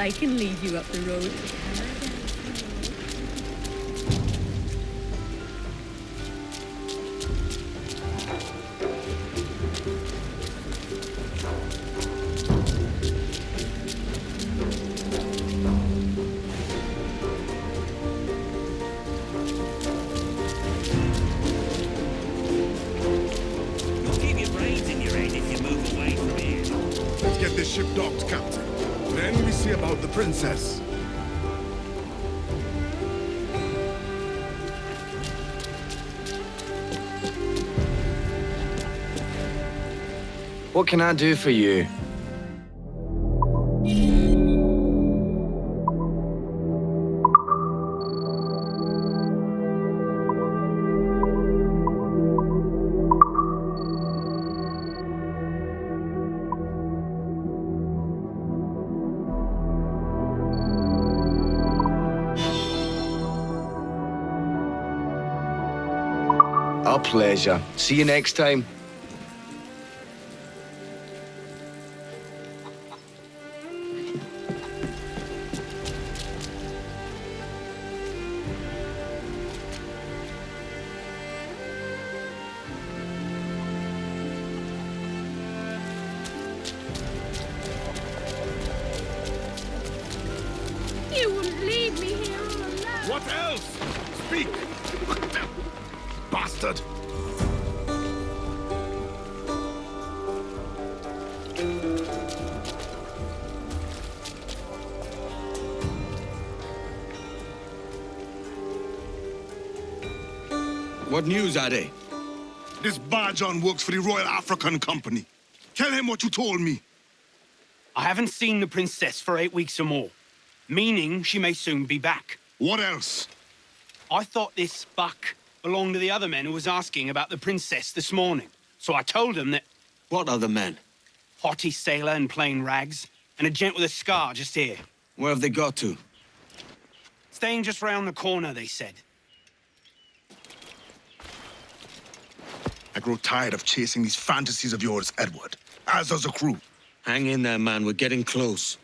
I can lead you up the road. Ship docked, Captain. Then we see about the princess. What can I do for you? Our pleasure. See you next time. You wouldn't leave me here all alone. What else? Speak! Bastard! What news are they? This Barjon works for the Royal African Company. Tell him what you told me. I haven't seen the princess for 8 weeks or more, meaning she may soon be back. What else? I thought this buck belonged to the other men who was asking about the princess this morning. So I told him that What other men? haughty sailor in plain rags and a gent with a scar just here. Where have they got to? Staying just round the corner, they said. I grow tired of chasing these fantasies of yours, Edward. As does the crew. Hang in there, man. We're getting close.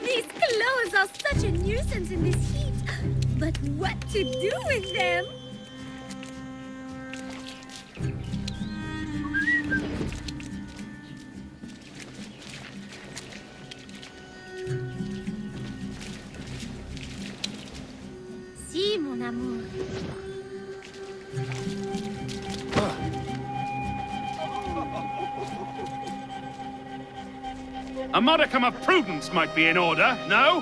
These clothes are such a nuisance in this heat. But what to do with them? Si, mon amour. A modicum of prudence might be in order, no?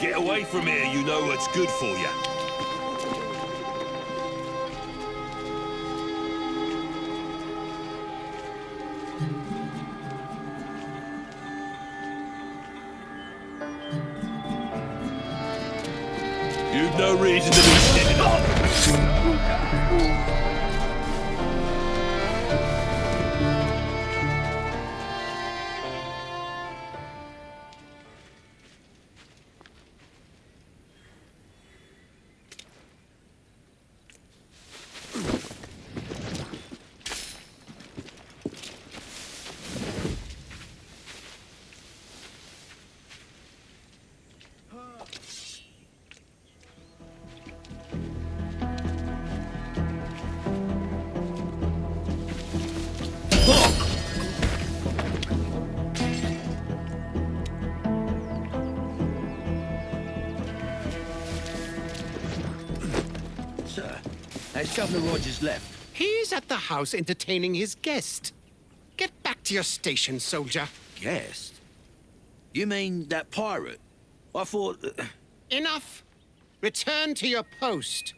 Get away from here, you know what's good for you. You've no reason to be sitting on. Sir, has Governor Rogers left? He's at the house entertaining his guest. Get back to your station, soldier. Guest? You mean that pirate? I thought... Enough. Return to your post.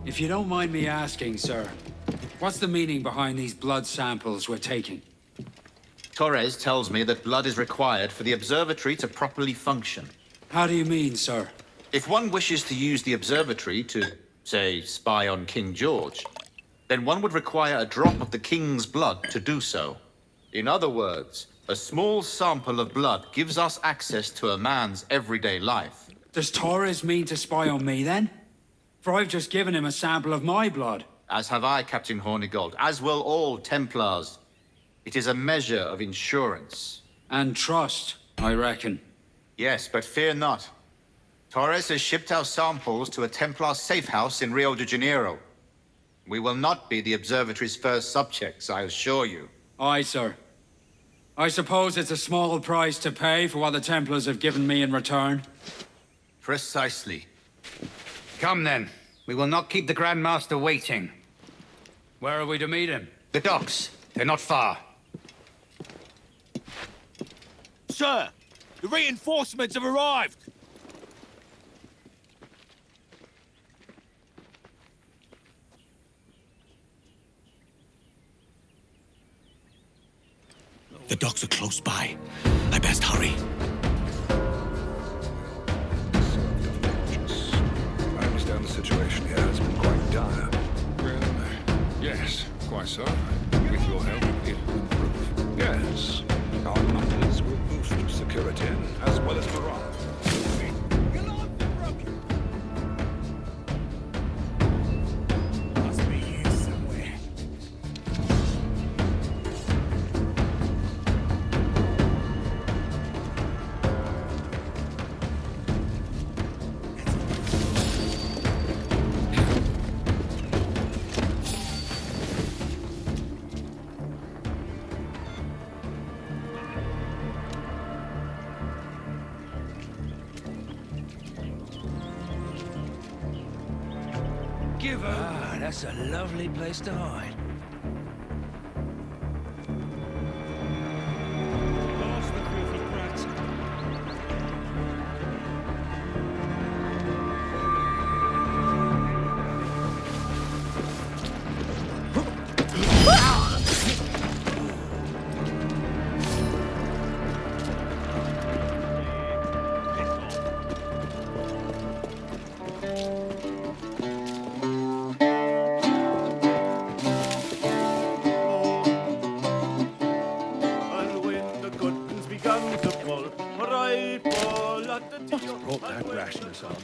If you don't mind me asking, sir, what's the meaning behind these blood samples we're taking? Torres tells me that blood is required for the observatory to properly function. How do you mean, sir? If one wishes to use the observatory to, say, spy on King George, then one would require a drop of the king's blood to do so. In other words, a small sample of blood gives us access to a man's everyday life. Does Torres mean to spy on me, then? For I've just given him a sample of my blood. As have I, Captain Hornigold, as will all Templars. It is a measure of insurance. And trust, I reckon. Yes, but fear not. Torres has shipped our samples to a Templar safe house in Rio de Janeiro. We will not be the observatory's first subjects, I assure you. Aye, sir. I suppose it's a small price to pay for what the Templars have given me in return. Precisely. Come then. We will not keep the Grand Master waiting. Where are we to meet him? The docks. They're not far. Sir, the reinforcements have arrived. The docks are close by. I best hurry. I understand the situation here has been quite dire. Well, yes, quite so. With your help, it will improve. Yes, our numbers will boost security as well as morale. Must be here somewhere. Ah, that's a lovely place to hide. Brought that rashness on.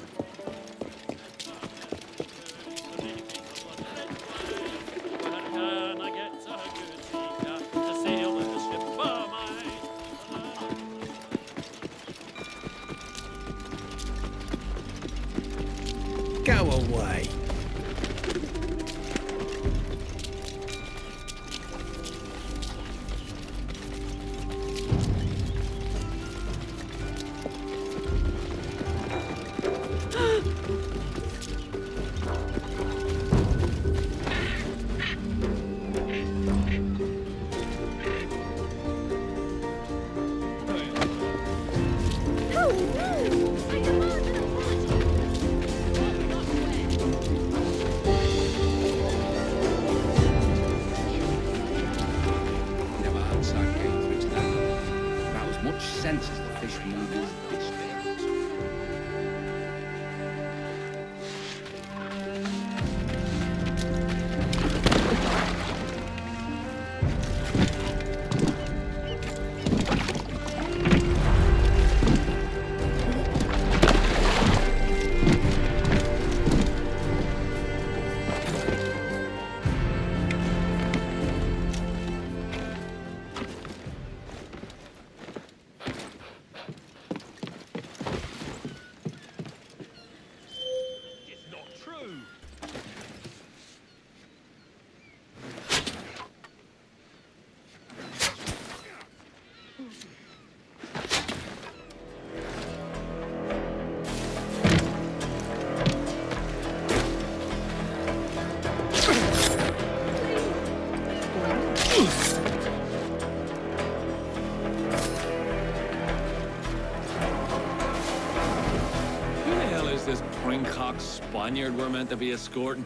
Go away. pox Spaniard we're meant to be escorting.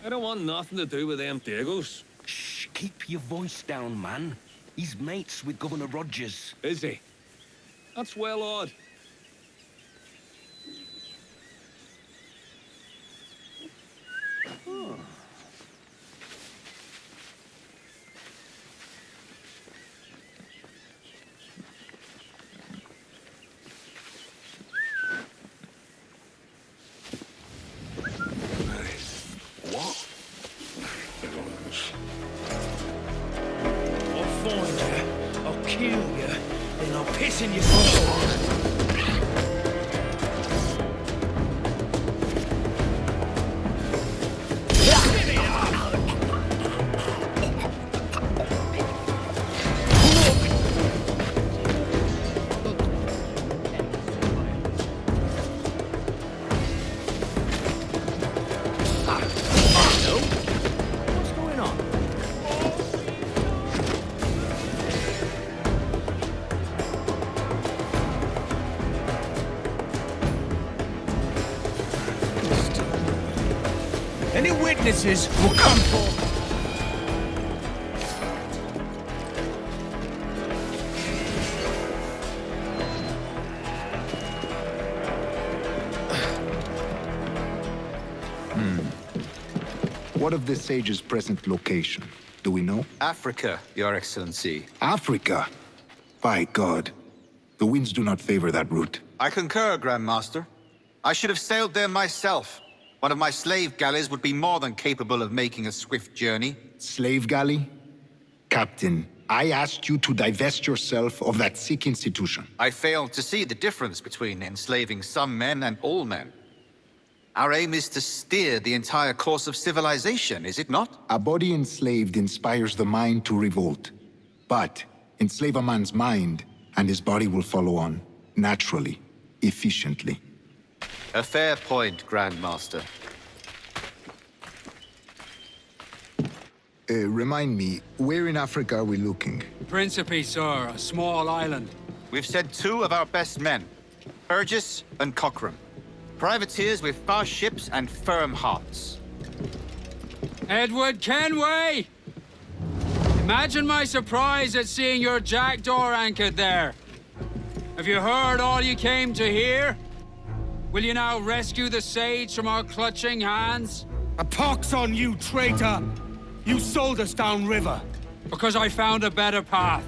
I don't want nothing to do with them Dagos. Shh, keep your voice down, man. He's mates with Governor Rogers. Is he? That's well odd. Any witnesses will come forward. What of the sage's present location? Do we know? Africa, Your Excellency. Africa? By God. The winds do not favor that route. I concur, Grand Master. I should have sailed there myself. One of my slave galleys would be more than capable of making a swift journey. Slave galley? Captain, I asked you to divest yourself of that sick institution. I failed to see the difference between enslaving some men and all men. Our aim is to steer the entire course of civilization, is it not? A body enslaved inspires the mind to revolt. But enslave a man's mind, and his body will follow on, naturally, efficiently. A fair point, Grand Master. Remind me, where in Africa are we looking? Principe, sir, a small island. We've sent 2 of our best men, Burgess and Cochrane. Privateers with fast ships and firm hearts. Edward Kenway! Imagine my surprise at seeing your jackdaw anchored there. Have you heard all you came to hear? Will you now rescue the sage from our clutching hands? A pox on you, traitor! You sold us downriver. Because I found a better path.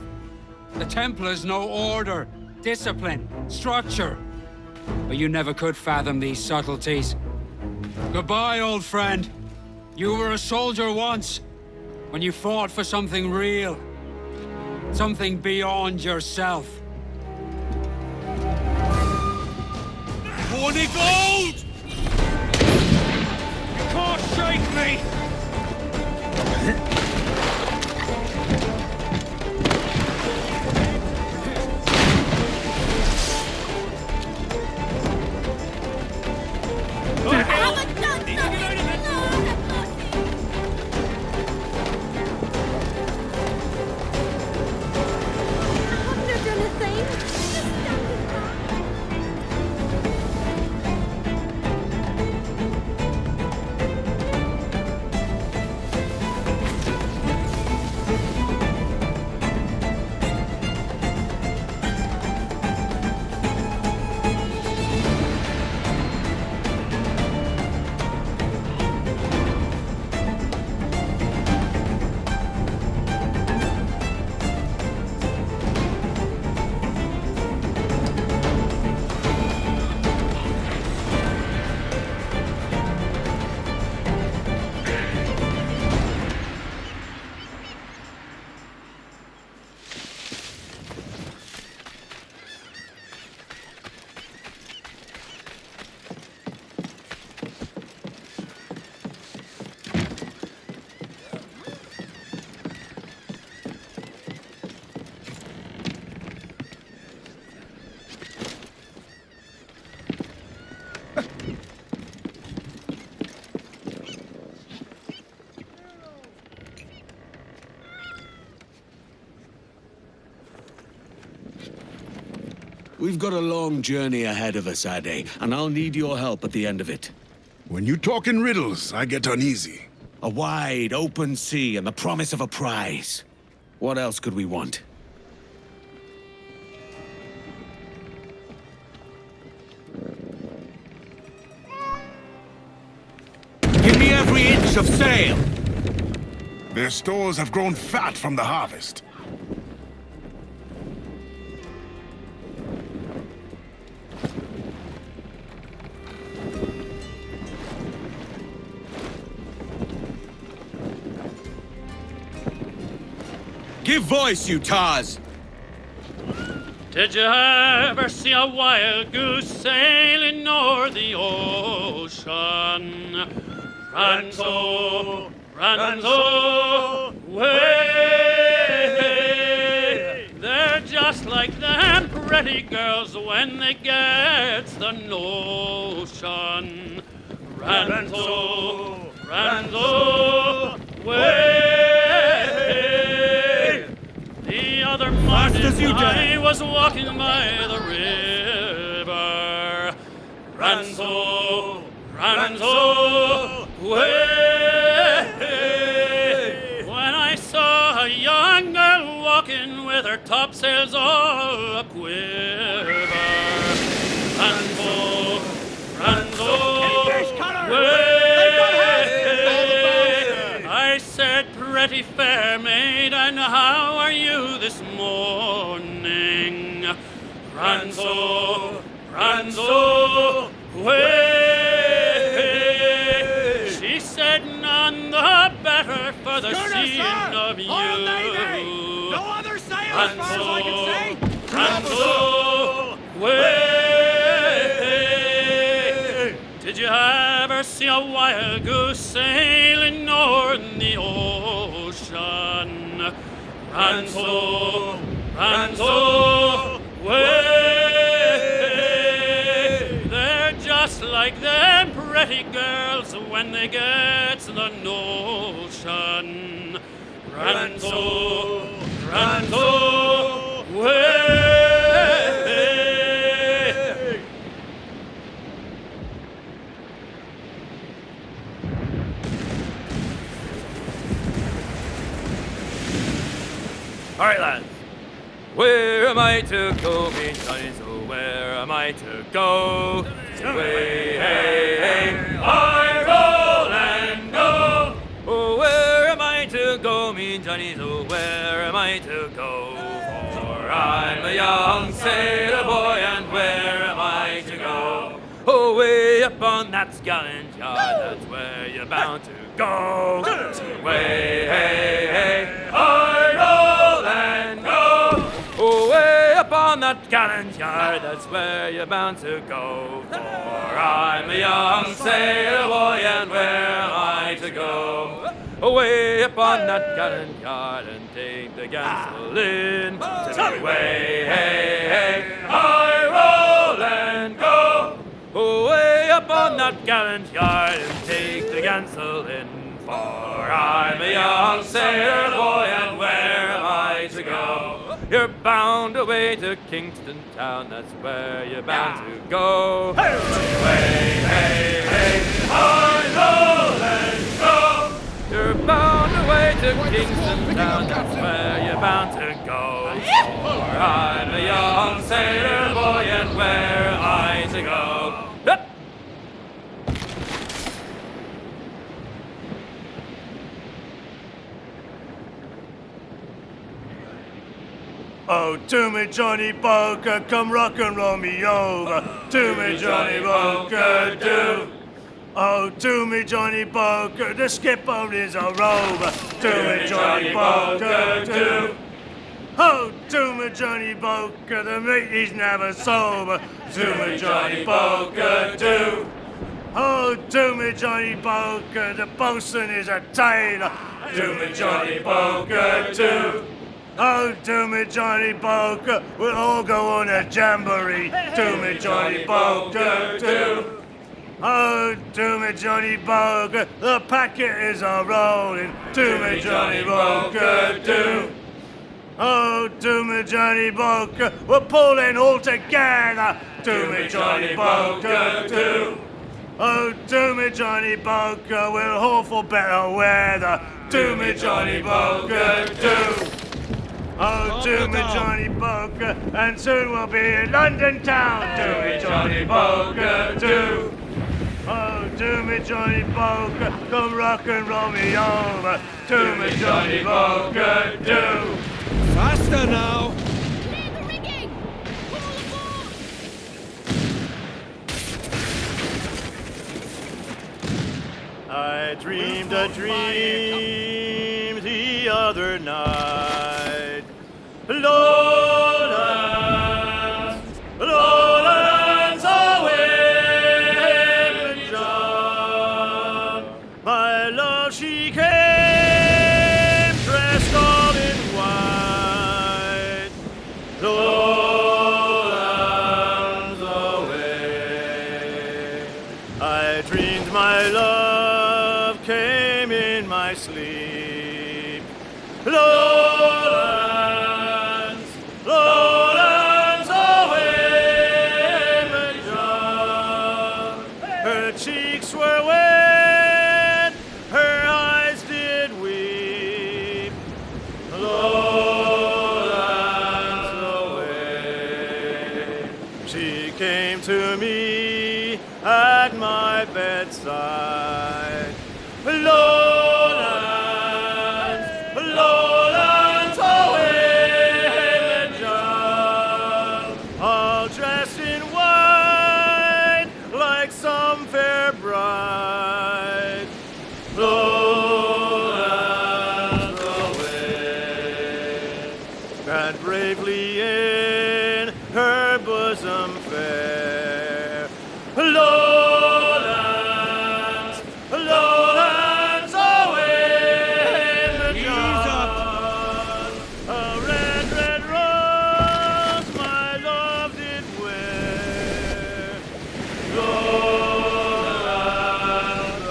The Templars know order, discipline, structure. But you never could fathom these subtleties. Goodbye, old friend. You were a soldier once, when you fought for something real. Something beyond yourself. Horny gold! You can't shake me! We've got a long journey ahead of us, Ade, and I'll need your help at the end of it. When you talk in riddles, I get uneasy. A wide, open sea and the promise of a prize. What else could we want? Give me every inch of sail! Their stores have grown fat from the harvest. Give voice, you tars! Did you ever see a wild goose sailing o'er the ocean? Ranzo, Ranzo, way. They're just like them pretty girls when they get the notion. Ranzo, Ranzo, way. The other morning I was walking by the river. Ranzo, Ranzo, way. When I saw a young girl walking with her topsails all a-quiver. Ranzo, Ranzo, way. I said, pretty fair maid, and how are you this morning? Ranzo, Ranzo, way. She said, none the better for the seeing of you. No other sail, as far as I can say. Ranzo, way. Did you ever see a wild goose sailing o'er the ocean? Ranzo, Ranzo, way. They're just like them pretty girls when they get the notion. Ranzo, Ranzo, way. All right, lads. Where am I to go, me Johnnies? Oh, where am I to go? Way, hey, hey, I roll and go. Oh, where am I to go, me Johnnies? Oh, where am I to go? For I'm a young sailor boy, and where am I to go? Oh, way up on that gallant yard, that's where you're bound to go. Way, hey, hey, I roll and go. Oh, way up on that gallant yard, that's where you're bound to go. For I'm a young sailor boy, and where am I to go? Away up on that gallant yard and take the gansel in. Way, hey, hey, I roll and go. Away up on that gallant yard and take the gansel in. For I'm a young sailor boy, and where am I to go? You're bound away to Kingston town, that's where you're bound to go. Way, hey, hey, I roll and go. You're bound away to Kingston town, that's where you're bound to go. For I'm a young sailor boy, and where am I to go? Oh, to me, Johnny Boker, come rock and roll me over. To me, Johnny Boker, do. Oh, to me, Johnny Boker, the skipper is a rover. To me, Johnny Boker, do. Oh, to me, Johnny Boker, the mate is never sober. To me, Johnny Boker, do. Oh, to me, Johnny Boker, the bosun is a tailor. To me, Johnny Boker, do. Oh, to me, Johnny Boker, we'll all go on a jamboree. To me, Johnny Boker, do. Oh, to me, Johnny Boker, the packet is a-rolling. To me, Johnny Boker, do. Oh, to me, Johnny Boker, we're pulling all together. To me, Johnny Boker, do. Oh, do me Johnny Boker, we'll haul for better weather. Do me Johnny Boker, do. Oh, do me Johnny Boker, and soon we'll be in London town. Do me Johnny Boker, do. Oh, do me Johnny Boker, come rock and roll me over. Do me Johnny Boker, do. Faster now! Clear the rigging! Pull aboard! I dreamed a dream the other night. Lowlands, lowlands away, John. My love, she came dressed all in white. Lowlands away. I dreamed my love came in my sleep. Lowlands, lowlands away, John. Her cheeks were wet, her eyes did weep. Lowlands away. She came to me at my bedside. Lowlands, lowlands away, John. All dressed in white, like some fair bride. Lowlands away. And bravely in her bosom fair. Lowlands, lowlands away, John. A red, red rose my love did wear. Lowlands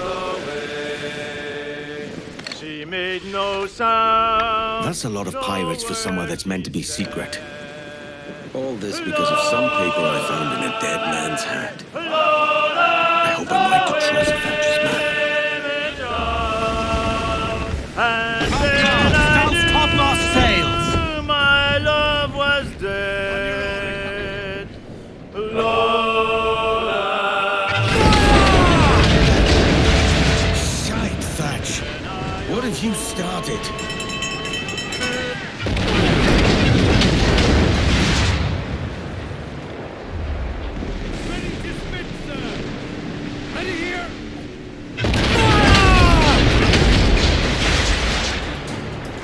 away. She made no sound. That's a lot of pirates for somewhere that's meant to be secret. All this because of some paper I found in a dead man's hand. I hope I'm right to trust Thatcher's man. And then I knew topmast sails! my love was dead. Shite, Thatch! What have you started?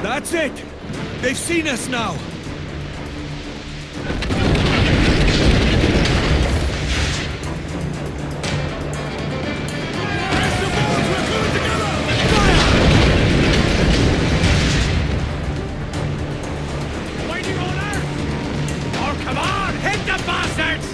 That's it! They've seen us now! Waiting order! Oh, come on! Hit the bastards!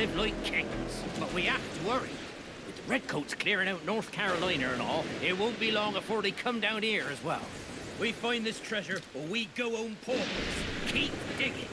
live like kings. But we have to worry. With the redcoats clearing out North Carolina and all, it won't be long before they come down here as well. We find this treasure, or we go home paupers. Keep digging.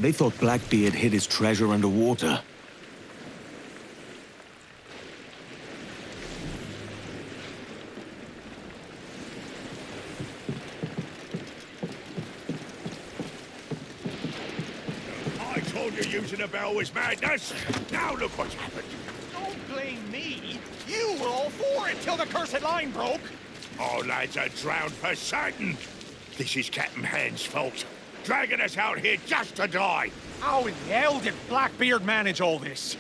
They thought Blackbeard hid his treasure underwater. I told you using a bell was madness. Now look what's happened. Don't blame me. You were all for it till the cursed line broke. All lads are drowned for certain. This is Captain Hand's fault. Dragging us out here just to die. How in the hell did Blackbeard manage all this?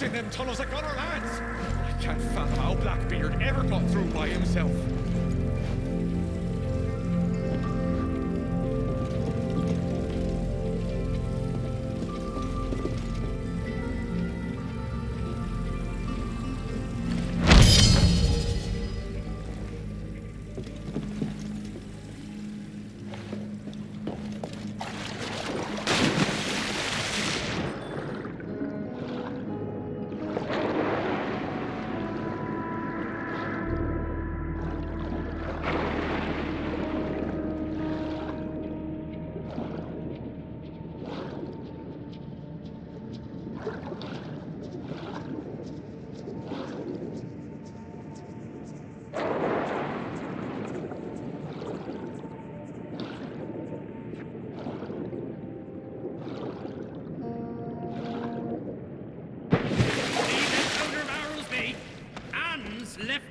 In them tunnels like on our lands. I can't fathom how Blackbeard ever got through by himself.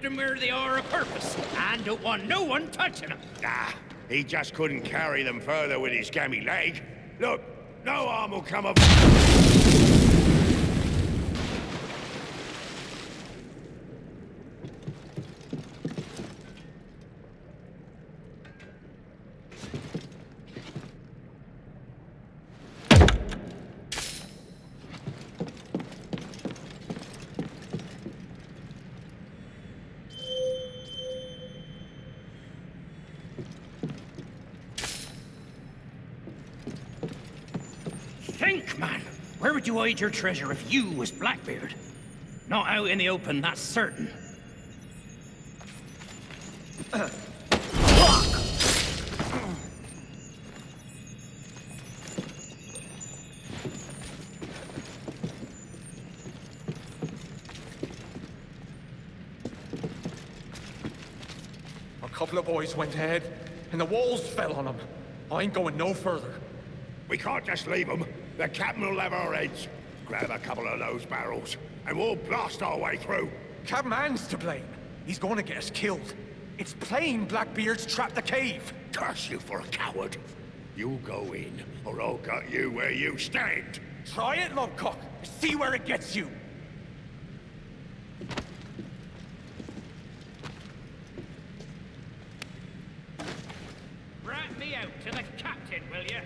them where they are a purpose, and don't want no one touching them. Nah, he just couldn't carry them further with his gammy leg. Look, no harm will come of... Think, man! Where would you hide your treasure if you was Blackbeard? Not out in the open, that's certain. A couple of boys went ahead, and the walls fell on them. I ain't going no further. We can't just leave them. The captain will have our heads. Grab a couple of those barrels, and we'll blast our way through. Captain Man's to blame. He's going to get us killed. It's plain Blackbeard's trapped the cave. Curse you for a coward. You go in, or I'll gut you where you stand. Try it, Lovecock. See where it gets you. Rat me out to the captain, will you?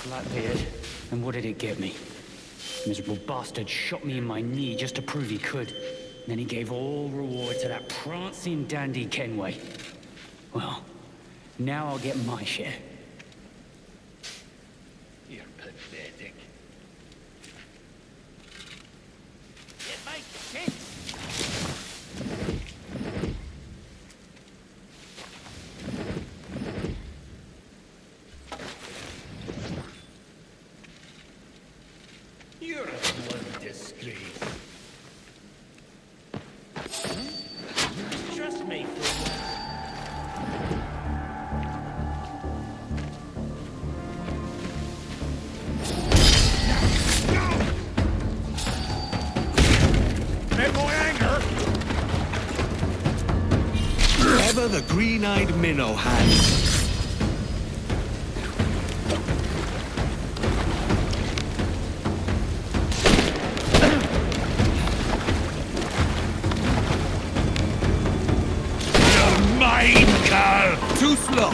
Blackbeard, and what did it get me? Miserable bastard shot me in my knee just to prove he could. Then he gave all reward to that prancing dandy Kenway. Well, now I'll get my share. You're pathetic. It makes sense. You're a bloody disgrace. Trust me. Met my anger. Ever the green-eyed minnow had. Too slow.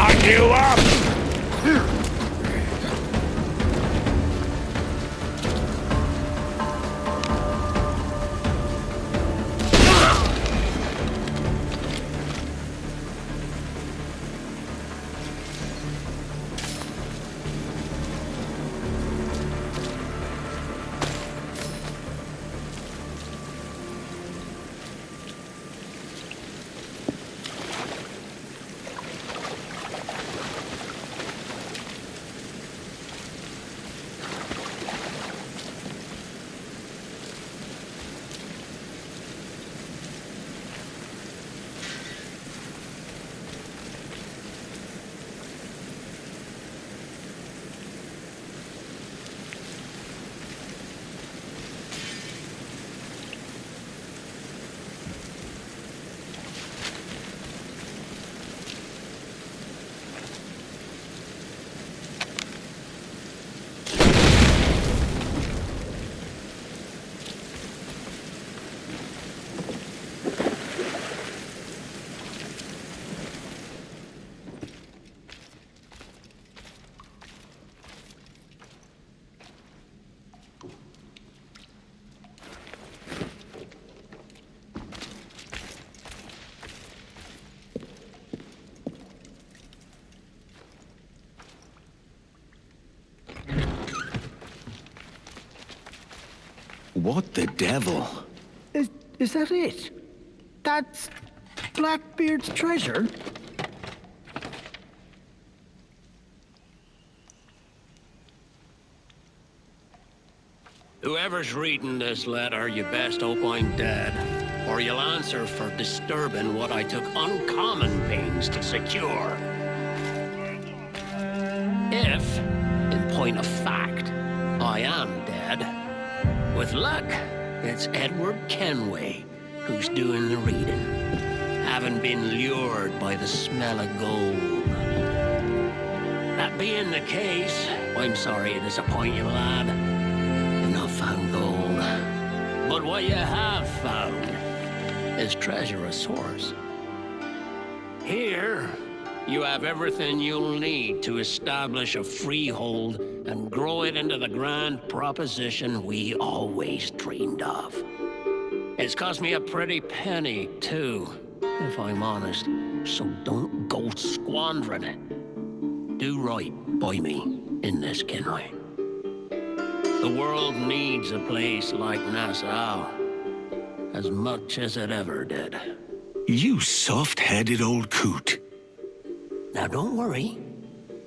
Hunt you up! What the devil? Is that it? That's Blackbeard's treasure? Whoever's reading this letter, you best hope I'm dead, or you'll answer for disturbing what I took uncommon pains to secure. If, in point of fact, I am dead, with luck, it's Edward Kenway who's doing the reading, having been lured by the smell of gold. That being the case, I'm sorry to disappoint you, lad. You've not found gold. But what you have found is treasure of source. Here, you have everything you'll need to establish a freehold and grow it into the grand proposition we always dreamed of. It's cost me a pretty penny, too, if I'm honest, so don't go squandering it. Do right by me in this, Kenway. The world needs a place like Nassau as much as it ever did. You soft-headed old coot. Now don't worry.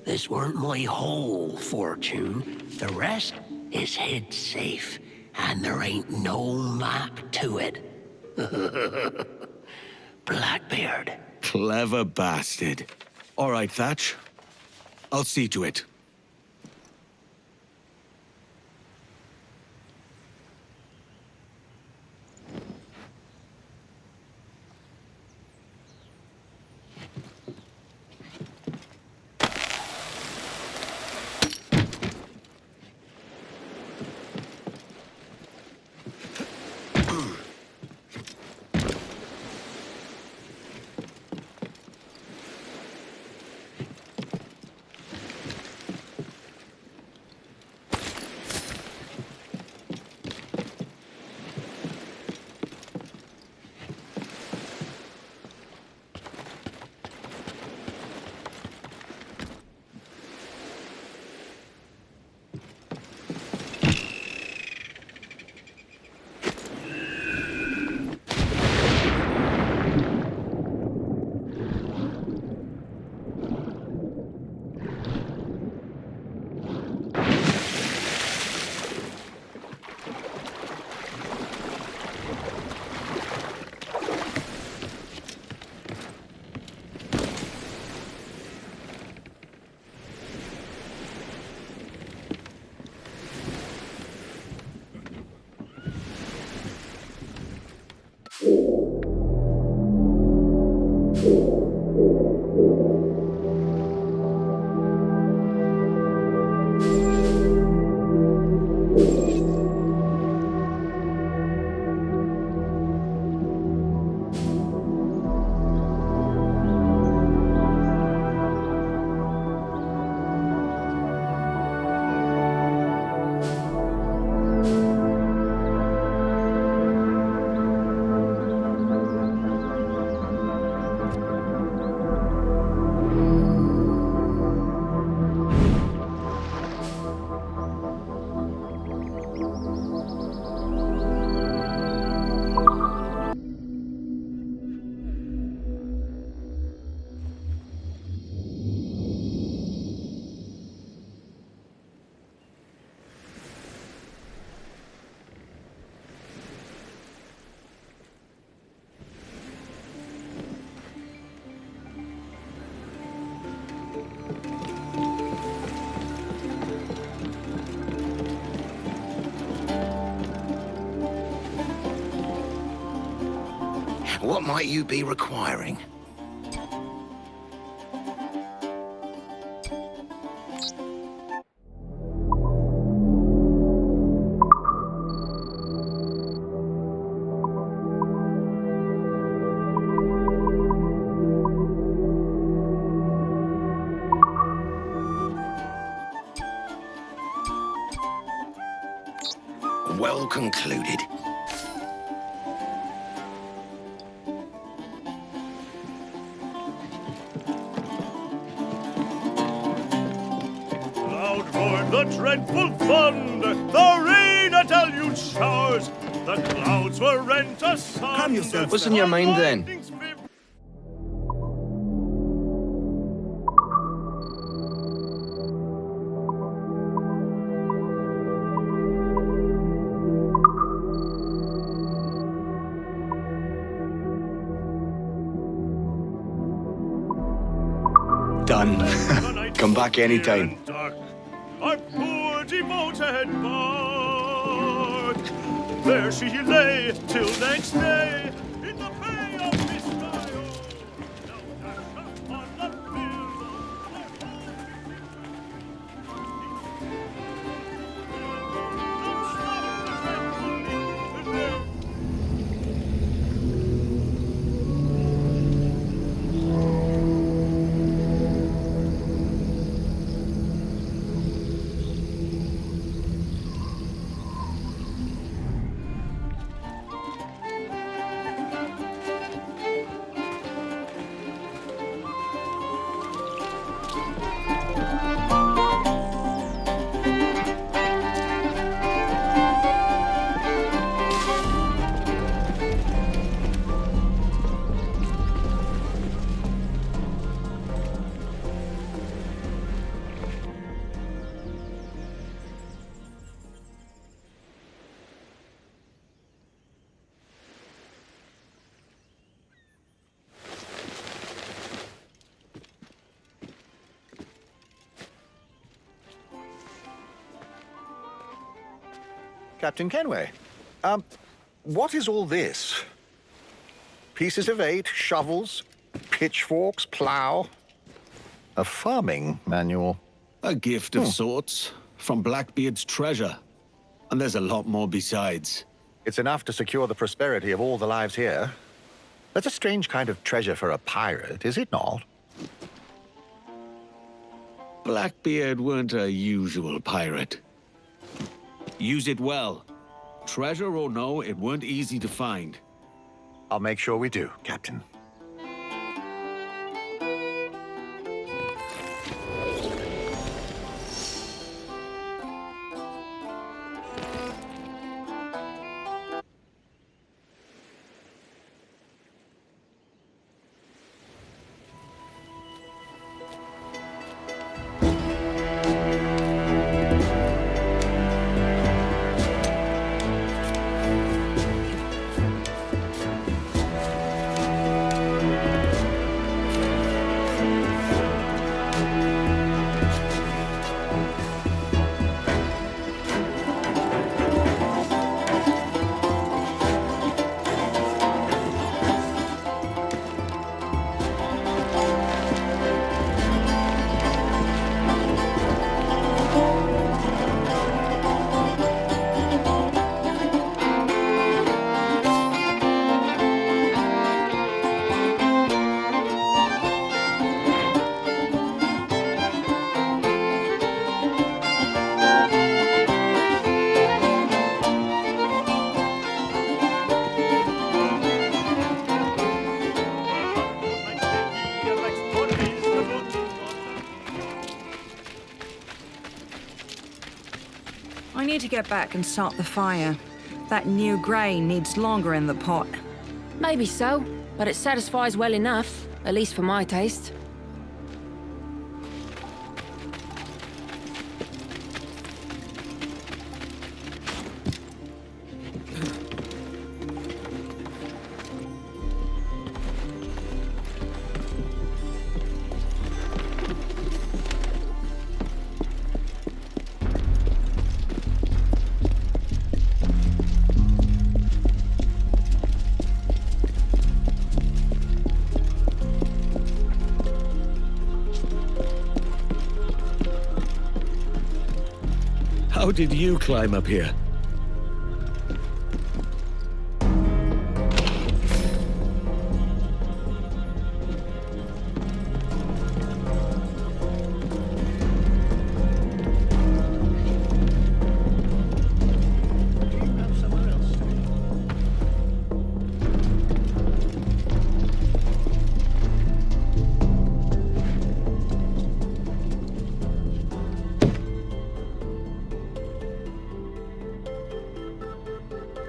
This weren't my whole fortune. The rest is hid safe, and there ain't no map to it. Blackbeard. Clever bastard. All right, Thatch. I'll see to it. What might you be requiring? Well concluded. Loud roared the dreadful thunder, the rain a deluge showers, the clouds were rent asunder. What's in your mind then? Done. Come back anytime. Our poor devoted bark, there she lay till next day in the bay of Biscay. On the Captain Kenway, what is all this? Pieces of 8, shovels, pitchforks, plough. A farming manual. A gift of sorts, from Blackbeard's treasure. And there's a lot more besides. It's enough to secure the prosperity of all the lives here. That's a strange kind of treasure for a pirate, is it not? Blackbeard weren't a usual pirate. Use it well. Treasure or no, it weren't easy to find. I'll make sure we do, Captain. I need to get back and start the fire. That new grain needs longer in the pot. Maybe so, but it satisfies well enough, at least for my taste. How did you climb up here?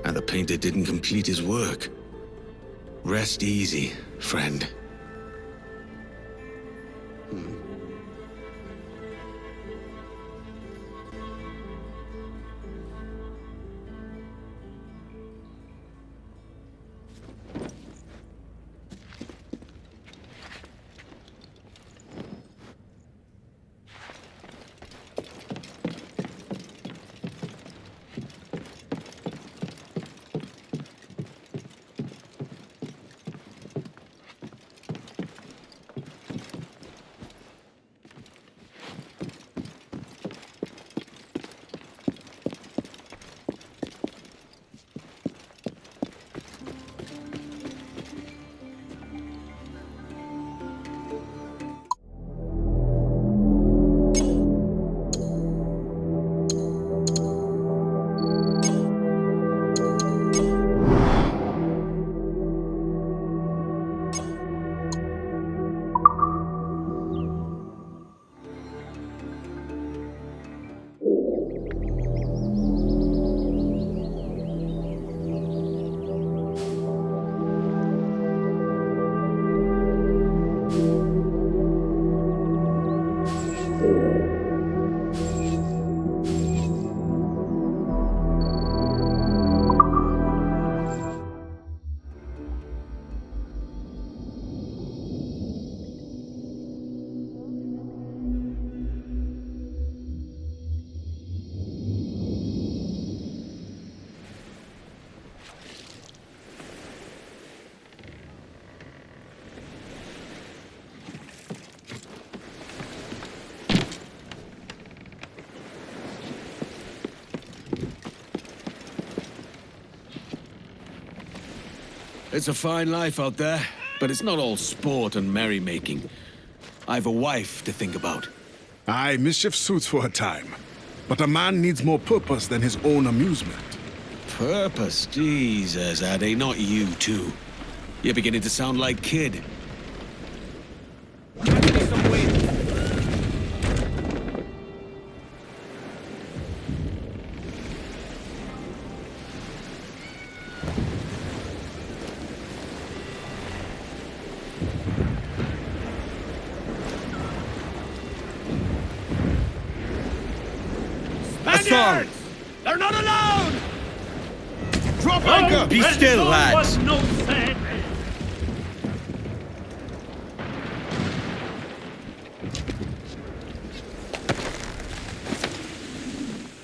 And the painter didn't complete his work. Rest easy, friend. It's a fine life out there, but it's not all sport and merrymaking. I've a wife to think about. Aye, mischief suits for a time. But a man needs more purpose than his own amusement. Purpose? Jesus, Addy, not you too. You're beginning to sound like Kid. Spaniards! They're not alone! Drop anchor! Be still, lads! No said.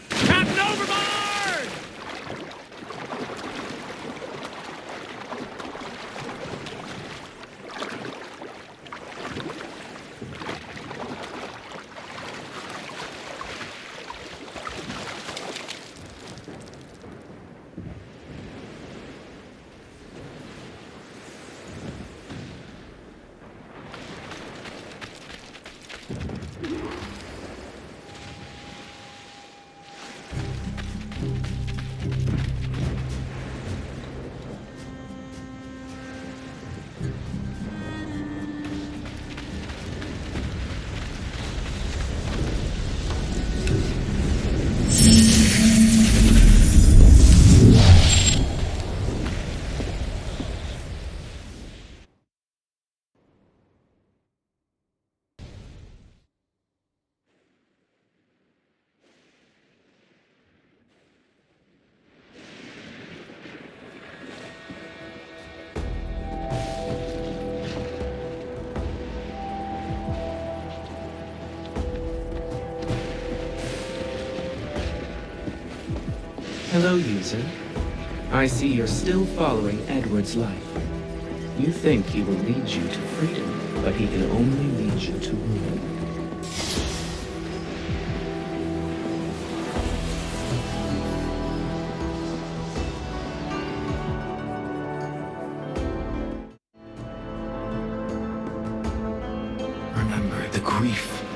Captain overboard! Hello, user. I see you're still following Edward's life. You think he will lead you to freedom, but he can only lead you to ruin.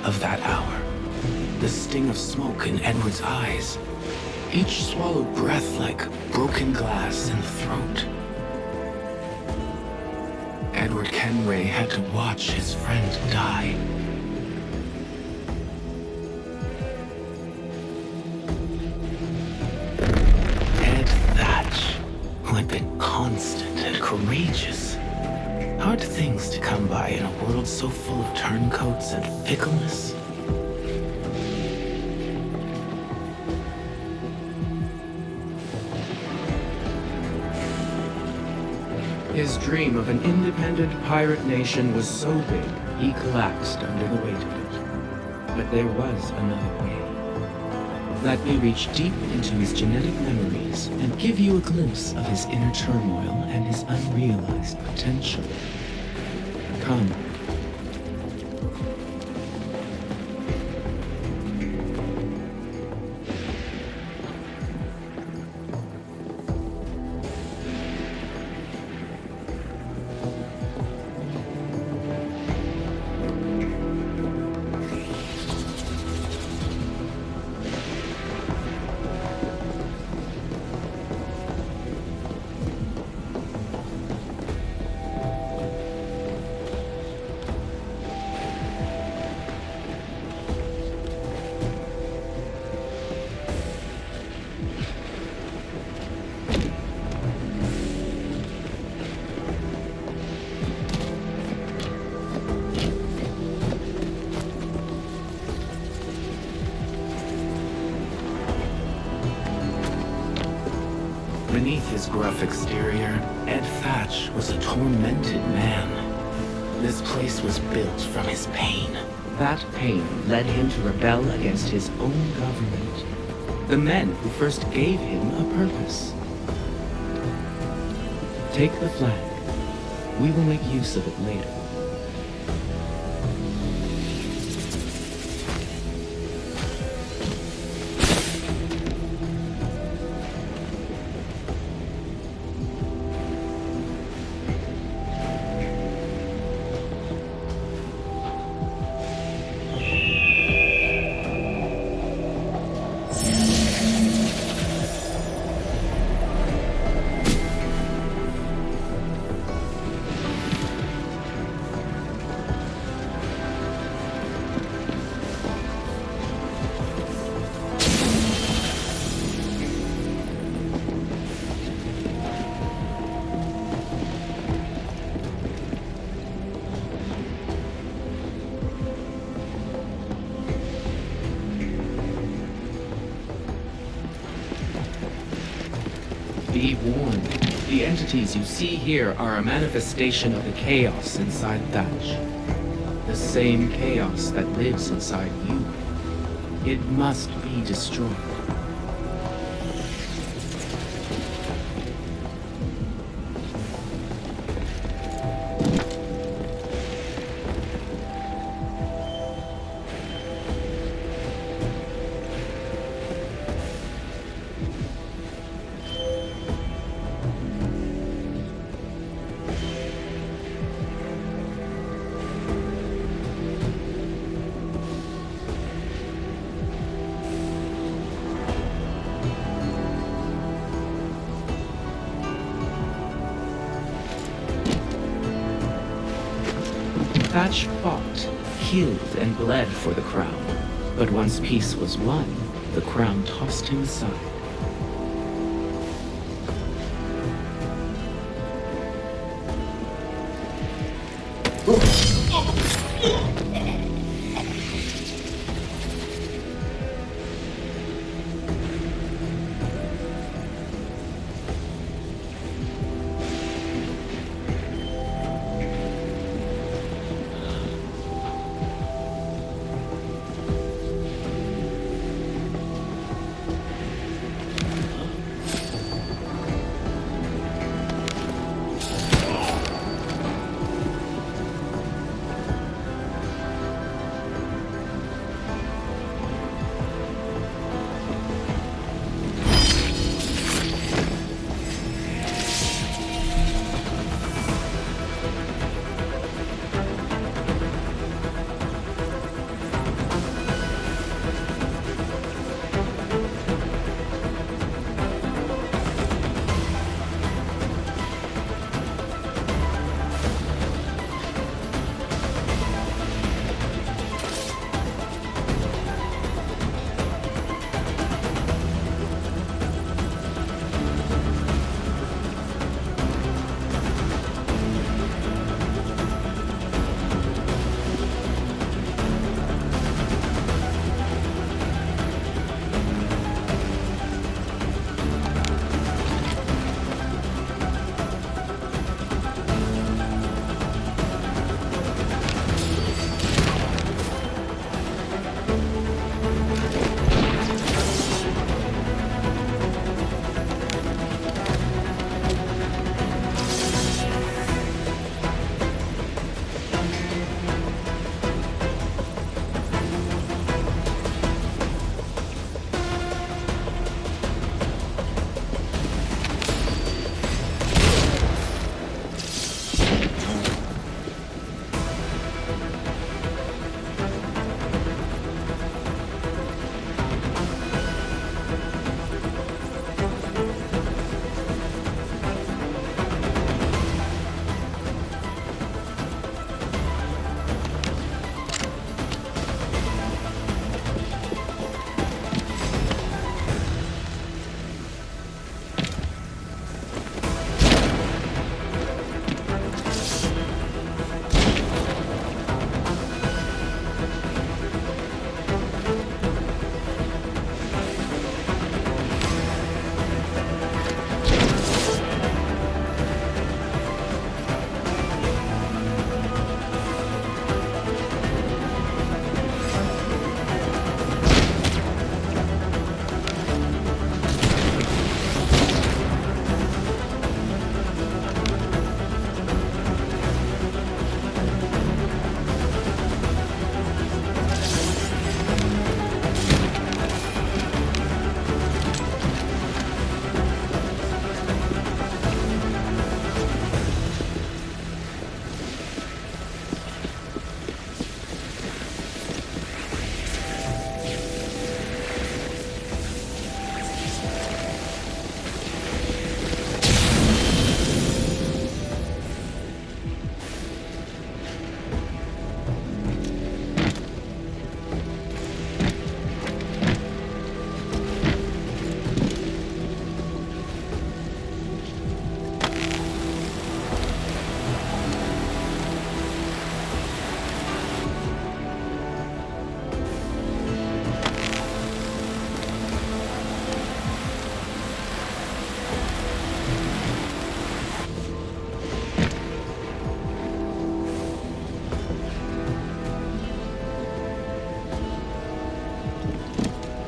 of that hour. The sting of smoke in Edward's eyes. Each swallowed breath like broken glass in the throat. Edward Kenway had to watch his friend die. Ed Thatch, who had been constant and courageous. Hard things to come by in a world so full of turncoats and fickleness. His dream of an independent pirate nation was so big, he collapsed under the weight of it. But there was another way. Let me reach deep into his genetic memories and give you a glimpse of his inner turmoil and his unrealized potential. Come. Beneath his gruff exterior, Ed Thatch was a tormented man. This place was built from his pain. That pain led him to rebel against his own government. The men who first gave him a purpose. Take the flag. We will make use of it later. Be warned. The entities you see here are a manifestation of the chaos inside Thatch. The same chaos that lives inside you. It must be destroyed. Thatch fought, killed, and bled for the crown. But once peace was won, the crown tossed him aside.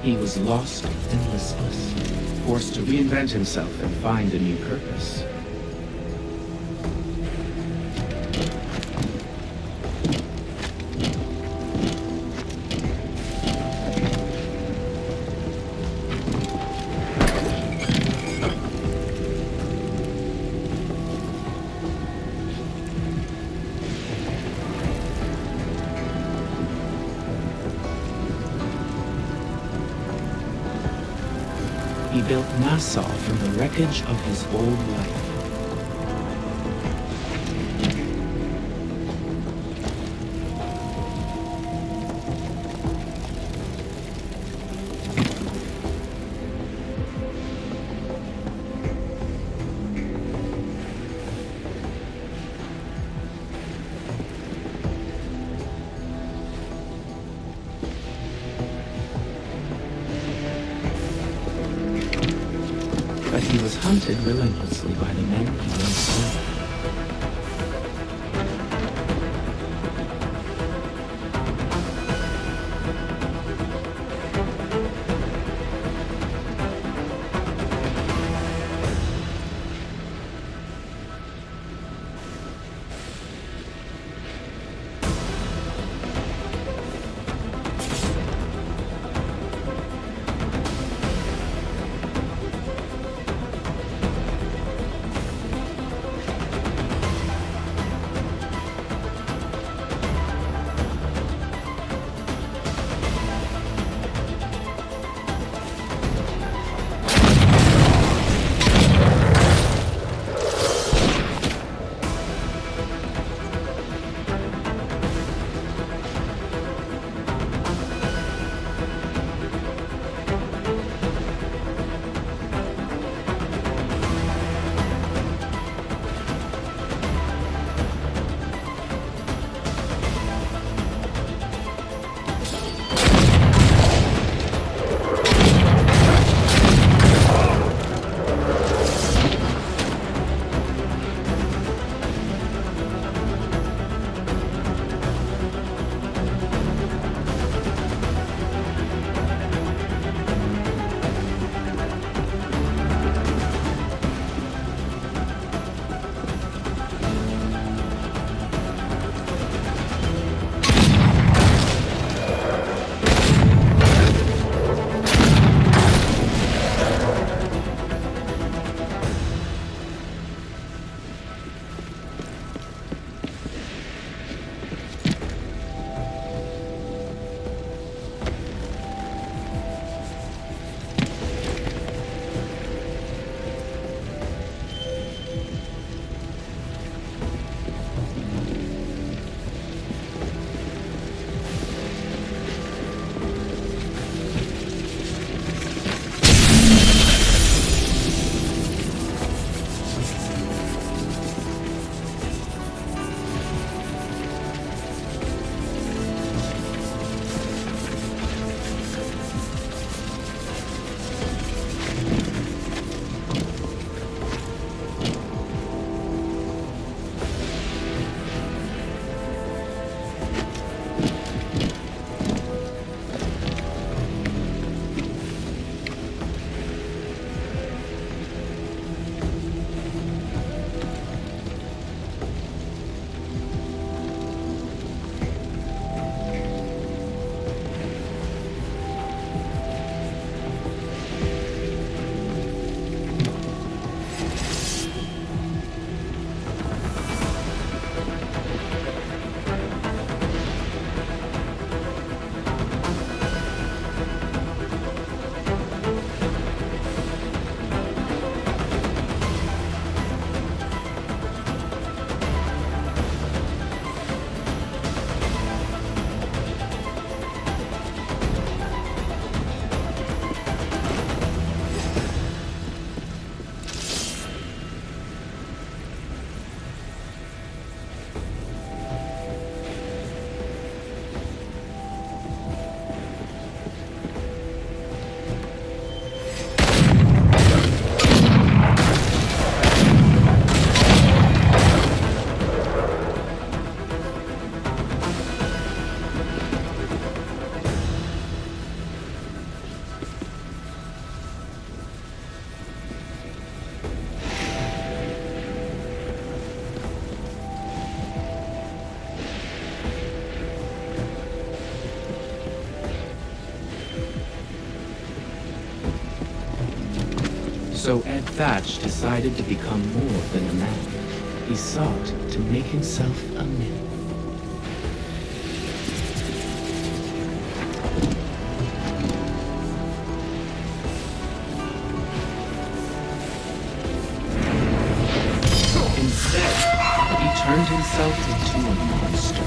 He was lost and listless, forced to reinvent himself and find a new purpose. He built Nassau from the wreckage of his old life. But he was hunted relentlessly by the men he once served. So Ed Thatch decided to become more than a man. He sought to make himself a myth. Instead, he turned himself into a monster.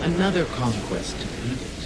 Another conquest to beat it.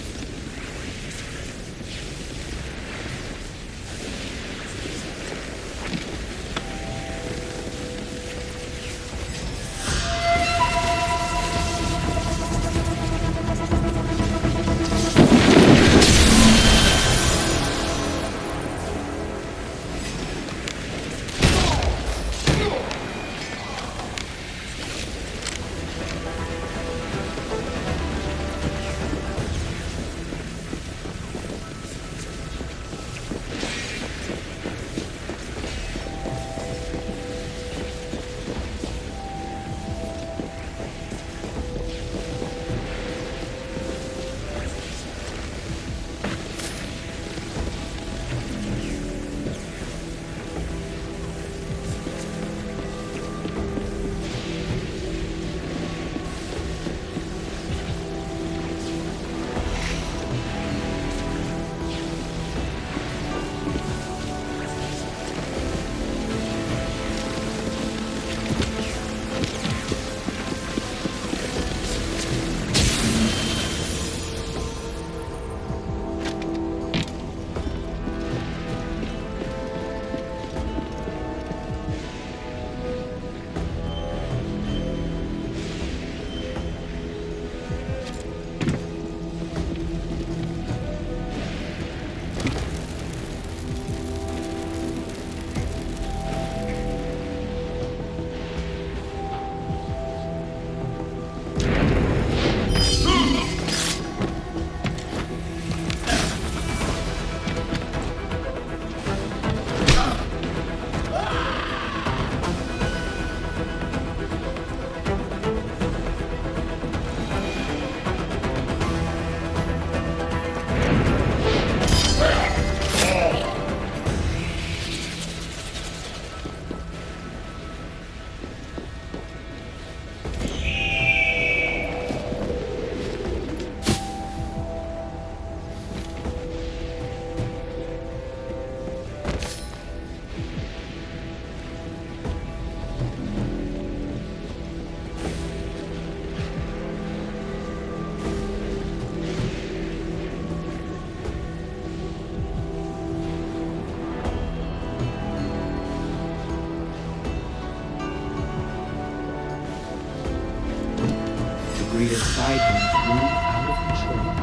breed inside him grew out of control.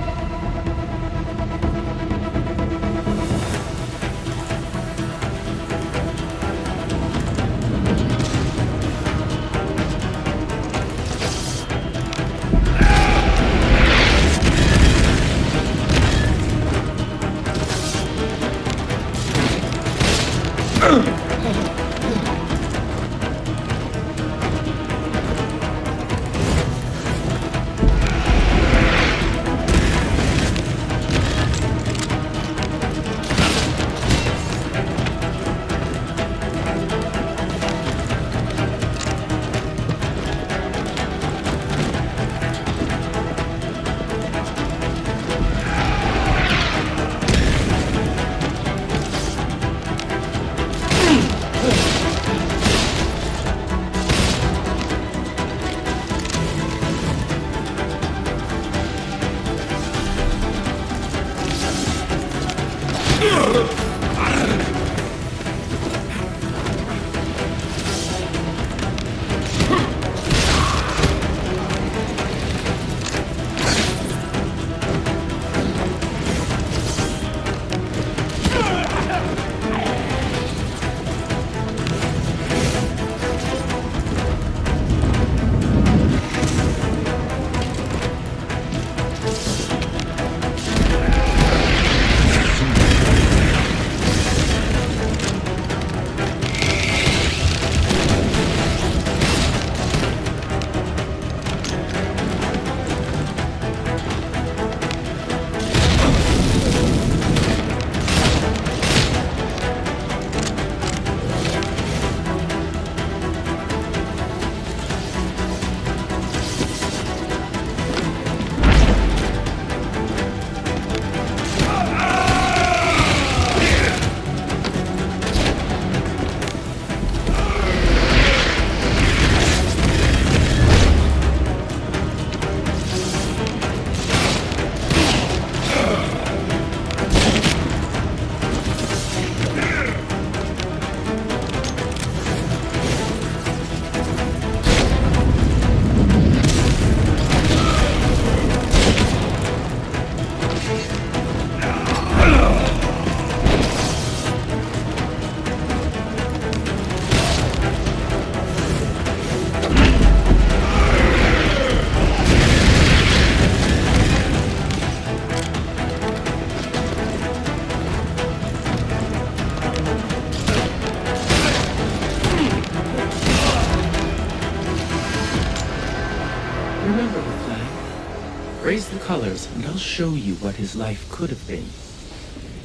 Raise the colors, and I'll show you what his life could have been.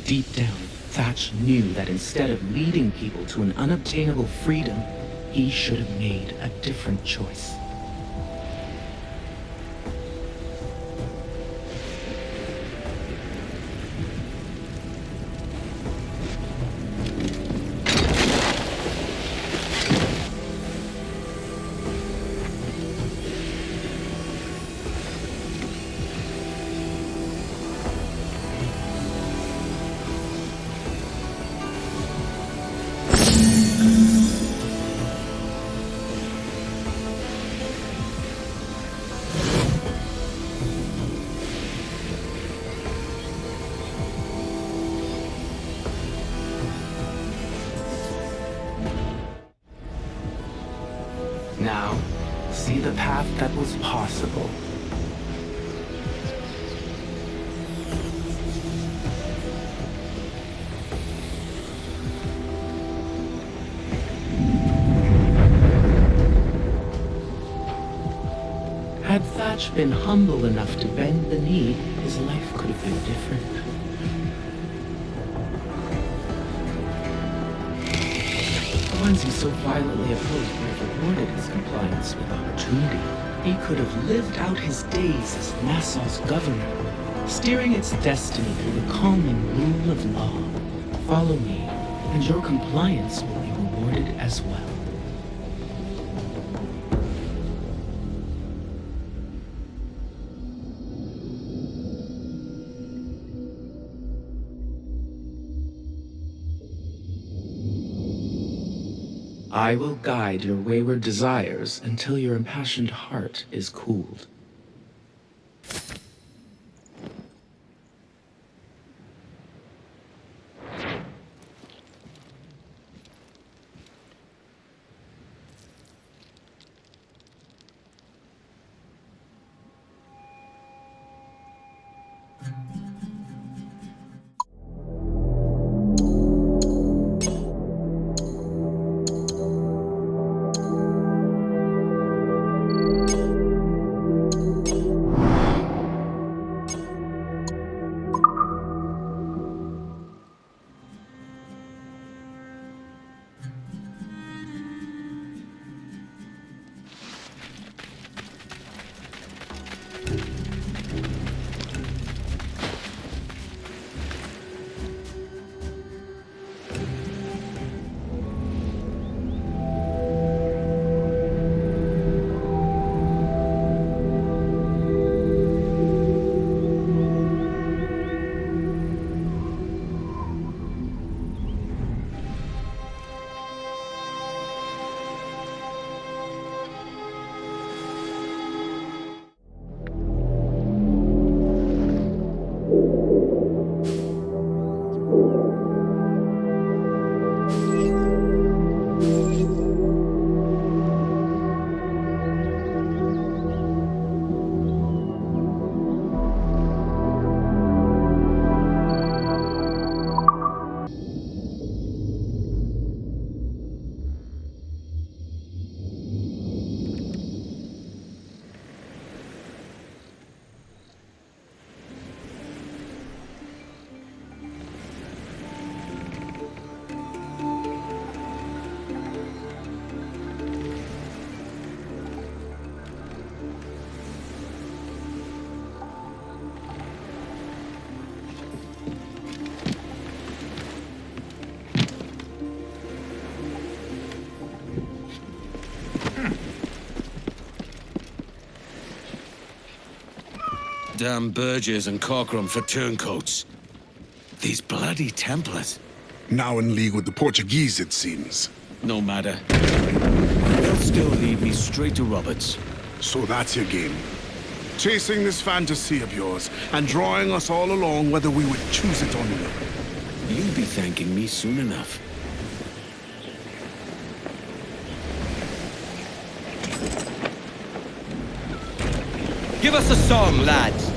Deep down, Thatch knew that instead of leading people to an unobtainable freedom, he should have made a different choice. Now, see the path that was possible. Had Thatch been humble enough to bend the knee, his life could have been different. The ones he so violently opposed were rewarded his compliance with opportunity. He could have lived out his days as Nassau's governor, steering its destiny through the calming rule of law. Follow me, and your compliance will be rewarded as well. I will guide your wayward desires until your impassioned heart is cooled. damn Burgess and Corcoran for turncoats. These bloody Templars. Now in league with the Portuguese, it seems. No matter. They'll still lead me straight to Roberts. So that's your game. Chasing this fantasy of yours and drawing us all along whether we would choose it or not. You'll be thanking me soon enough. Give us a song, lads.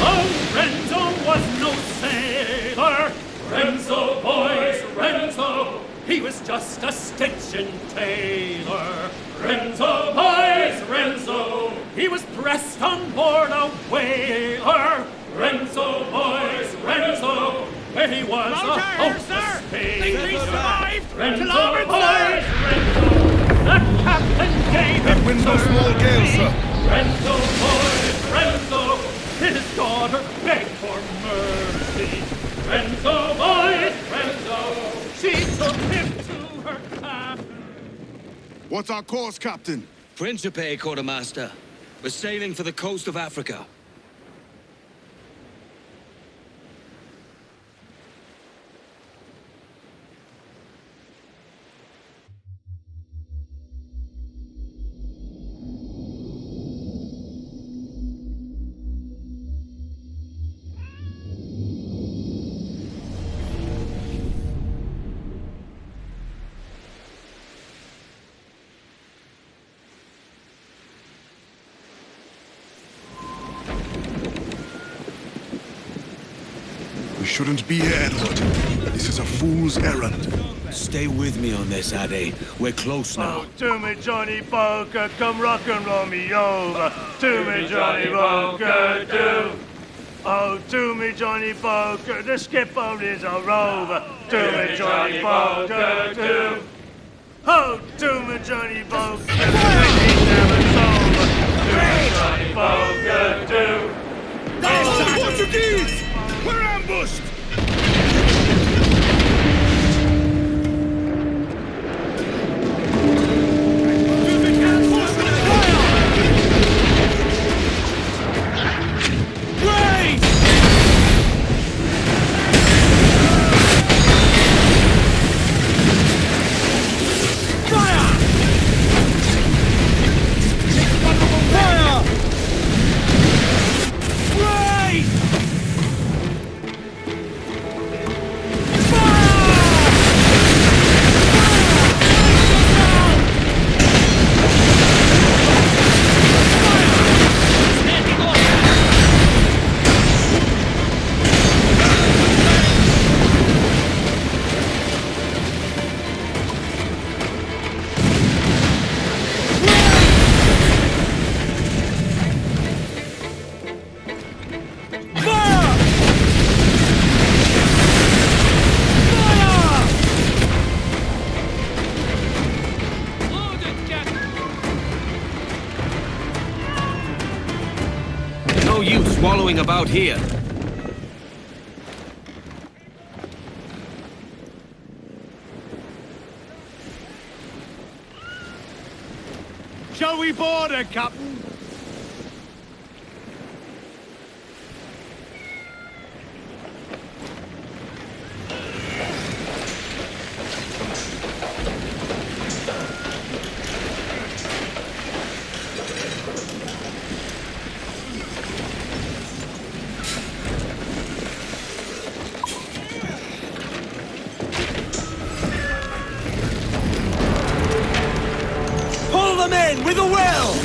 Oh, Renzo was no sailor. Renzo, boys, Renzo. He was just a stitching tailor. Renzo, boys, Renzo. He was pressed on board a whaler. Renzo, boys, Renzo. Where he was a hopeless failure. Renzo, boys, Renzo. The captain gave him wind no small gale, sir. Renzo, boys, Renzo. His daughter begged for mercy. Renzo, boys, Renzo. She took him to her cabin. What's our course, Captain? Principe, Quartermaster. We're sailing for the coast of Africa. We shouldn't be here, Edward. This is a fool's errand. Stay with me on this, Addy. We're close now. Oh, to me, Johnny Poker, come rock and roll me over. To me, Johnny Poker, do. Oh, to me, Johnny Poker, the skipper is a rover. To me, Johnny Poker, do. Oh, to me, Johnny Poker, the drinking never sober. To me, Johnny Poker, do. Oh, Portuguese! We're ambushed! No use wallowing about here. Shall we board her, Captain? Pull them in with a will!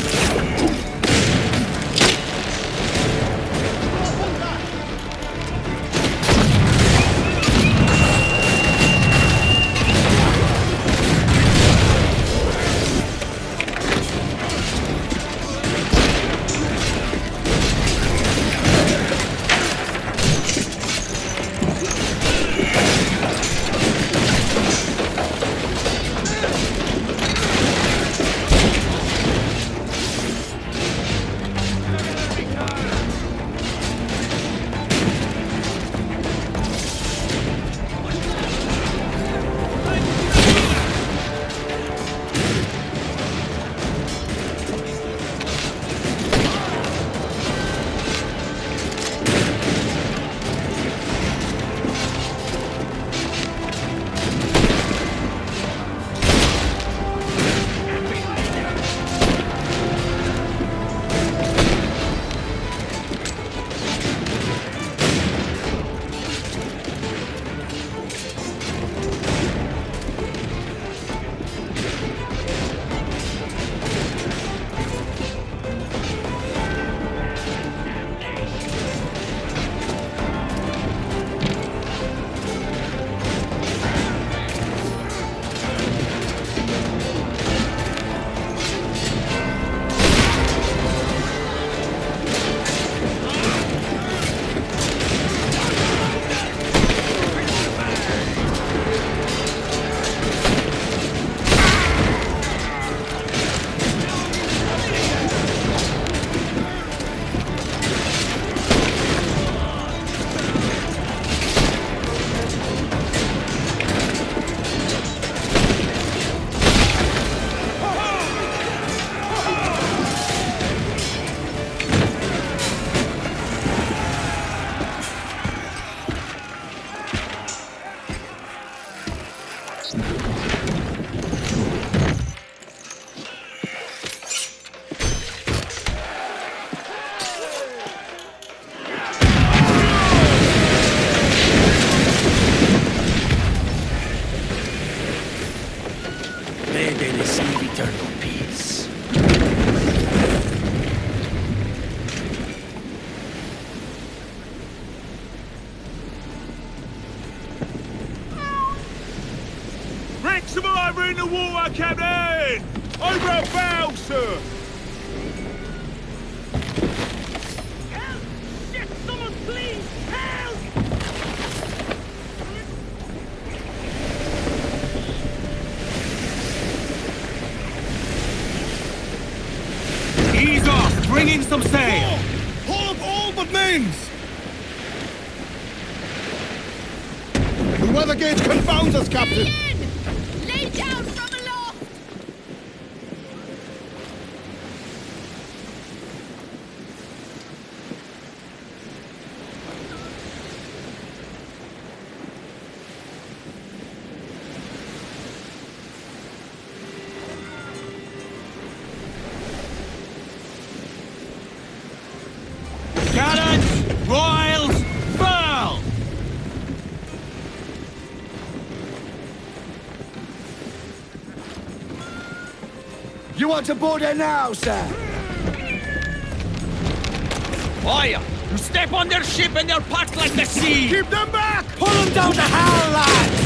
Maximum over in the water, Captain! Over a bow, sir! Help! Shit! Someone please! Help! Ease off! Bring in some sail! Haul up all but mains! The weather gauge confounds us, Captain! Lay down from aloft! Cannons! Royals! Furl! You want to board her now, sir? Fire! You step on their ship and they'll pack like the sea! Keep them back! Pull them down to hell, lads!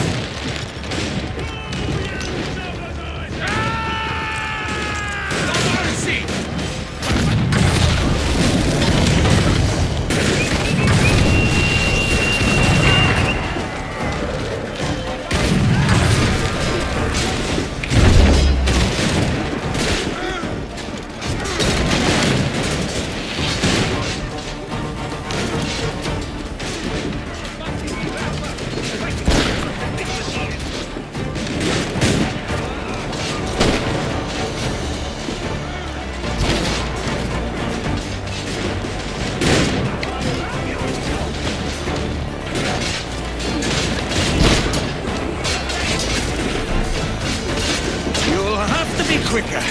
Quicker!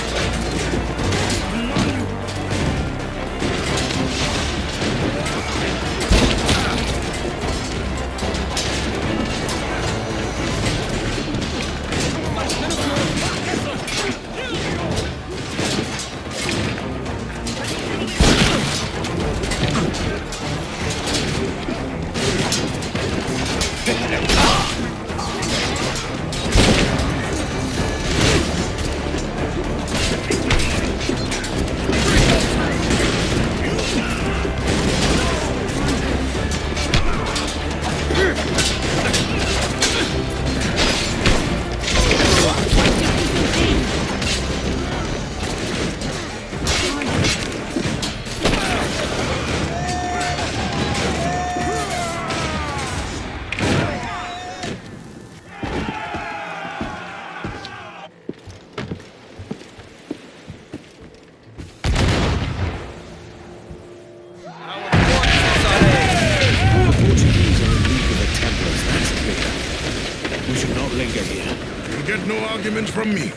From me.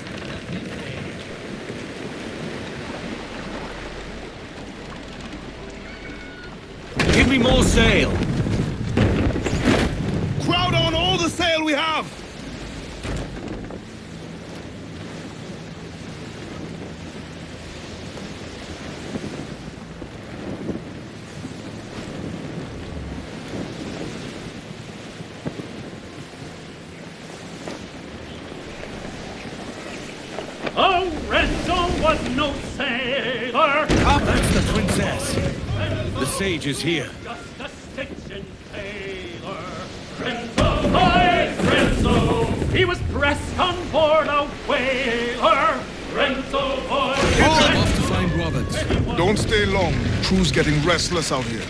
Give me more sail! Crowd on all the sail we have! Oh, Renzo was no sailor! Ah, that's the princess! The sage is here. Just a stitching tailor. Renzo, boys, Renzo! He was pressed on board a whaler! Renzo, boys! I'm off to find Roberts. Don't stay long. Crew's getting restless out here.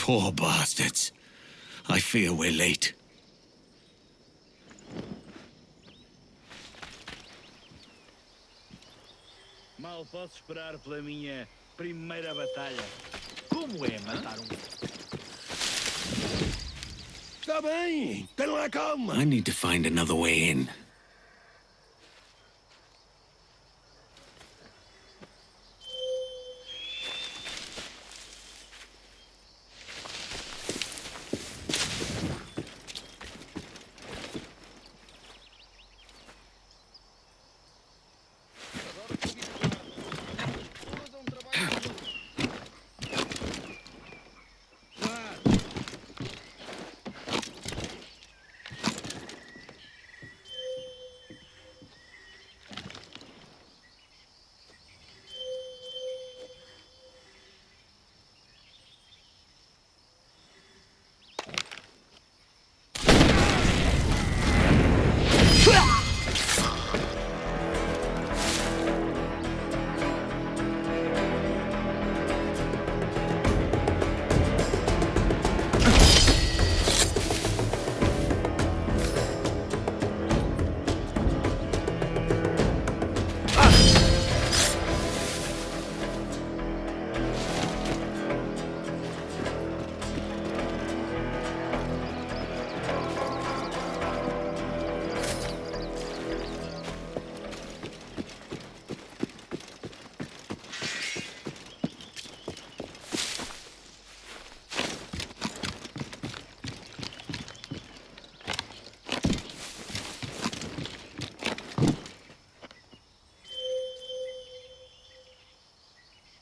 Poor bastards. I fear we're late. Mal posso esperar pela minha primeira batalha. Como é matar Está bem. Tem lá calma. I need to find another way in.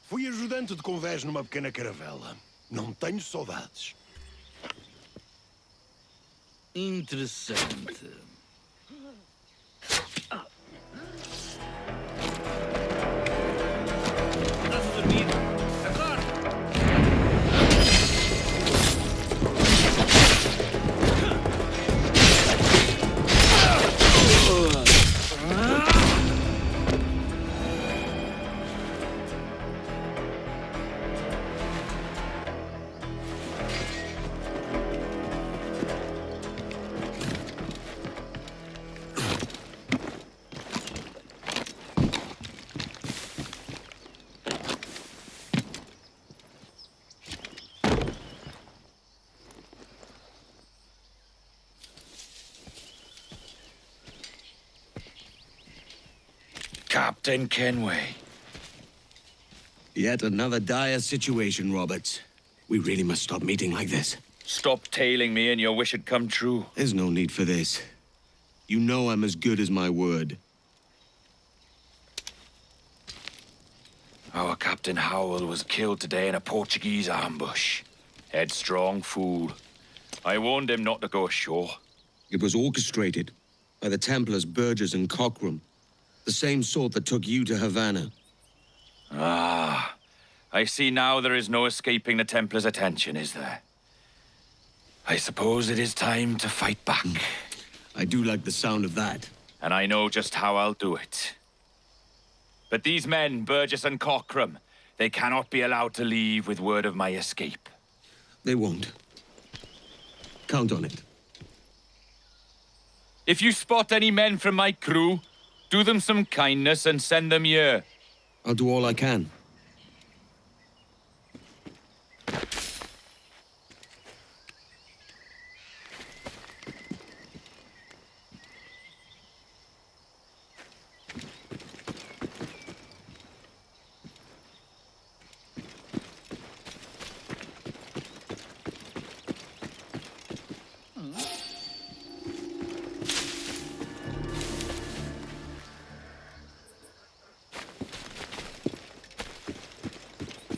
Fui ajudante de convés numa pequena caravela. Não tenho saudades. Interessante. Estás a dormir? Acorda! Captain Kenway. Yet another dire situation, Roberts. We really must stop meeting like this. Stop tailing me and your wish had come true. There's no need for this. You know I'm as good as my word. Our Captain Howell was killed today in a Portuguese ambush. Headstrong fool. I warned him not to go ashore. It was orchestrated by the Templars Burgess and Cockram. The same sort that took you to Havana. Ah, I see now there is no escaping the Templars' attention, is there? I suppose it is time to fight back. I do like the sound of that. And I know just how I'll do it. But these men, Burgess and Cockram, they cannot be allowed to leave with word of my escape. They won't. Count on it. If you spot any men from my crew, do them some kindness and send them here. I'll do all I can.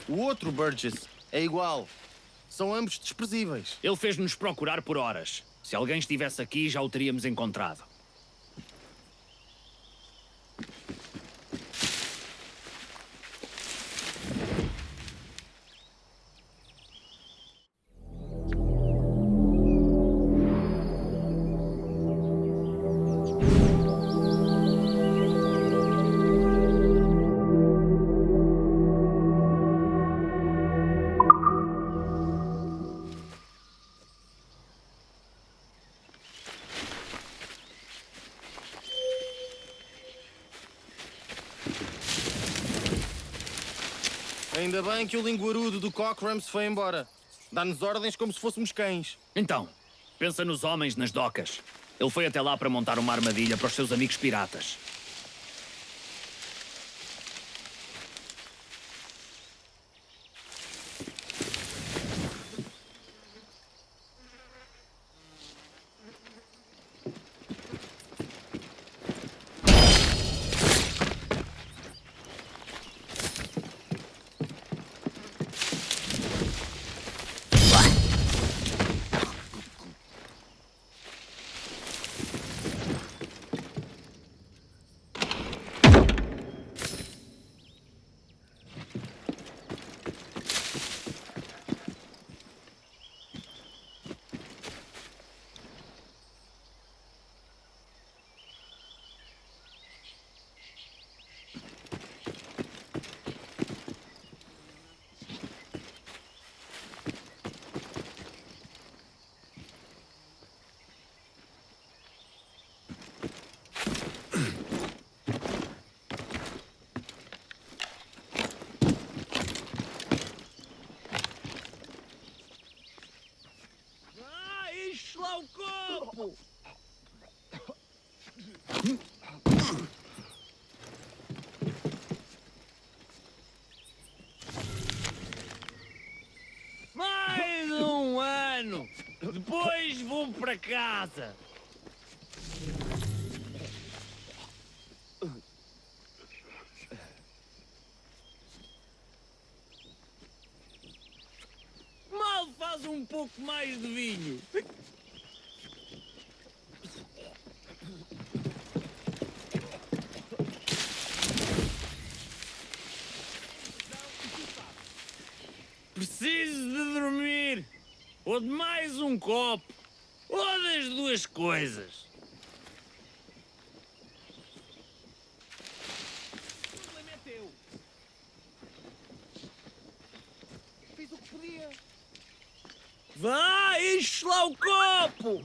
O outro, Burgess, é igual. São ambos desprezíveis. Ele fez-nos procurar por horas. Se alguém estivesse aqui, já o teríamos encontrado. Ainda bem que o linguarudo do Cockram se foi embora. Dá-nos ordens como se fôssemos cães. Então, pensa nos homens nas docas. Ele foi até lá para montar uma armadilha para os seus amigos piratas. Lá o copo! Mais um ano! Depois vou para casa! Mal faz um pouco mais de vinho! Preciso de dormir, ou de mais um copo, ou das duas coisas. O problema é teu. Fiz o que podia. Vá, enche lá o copo!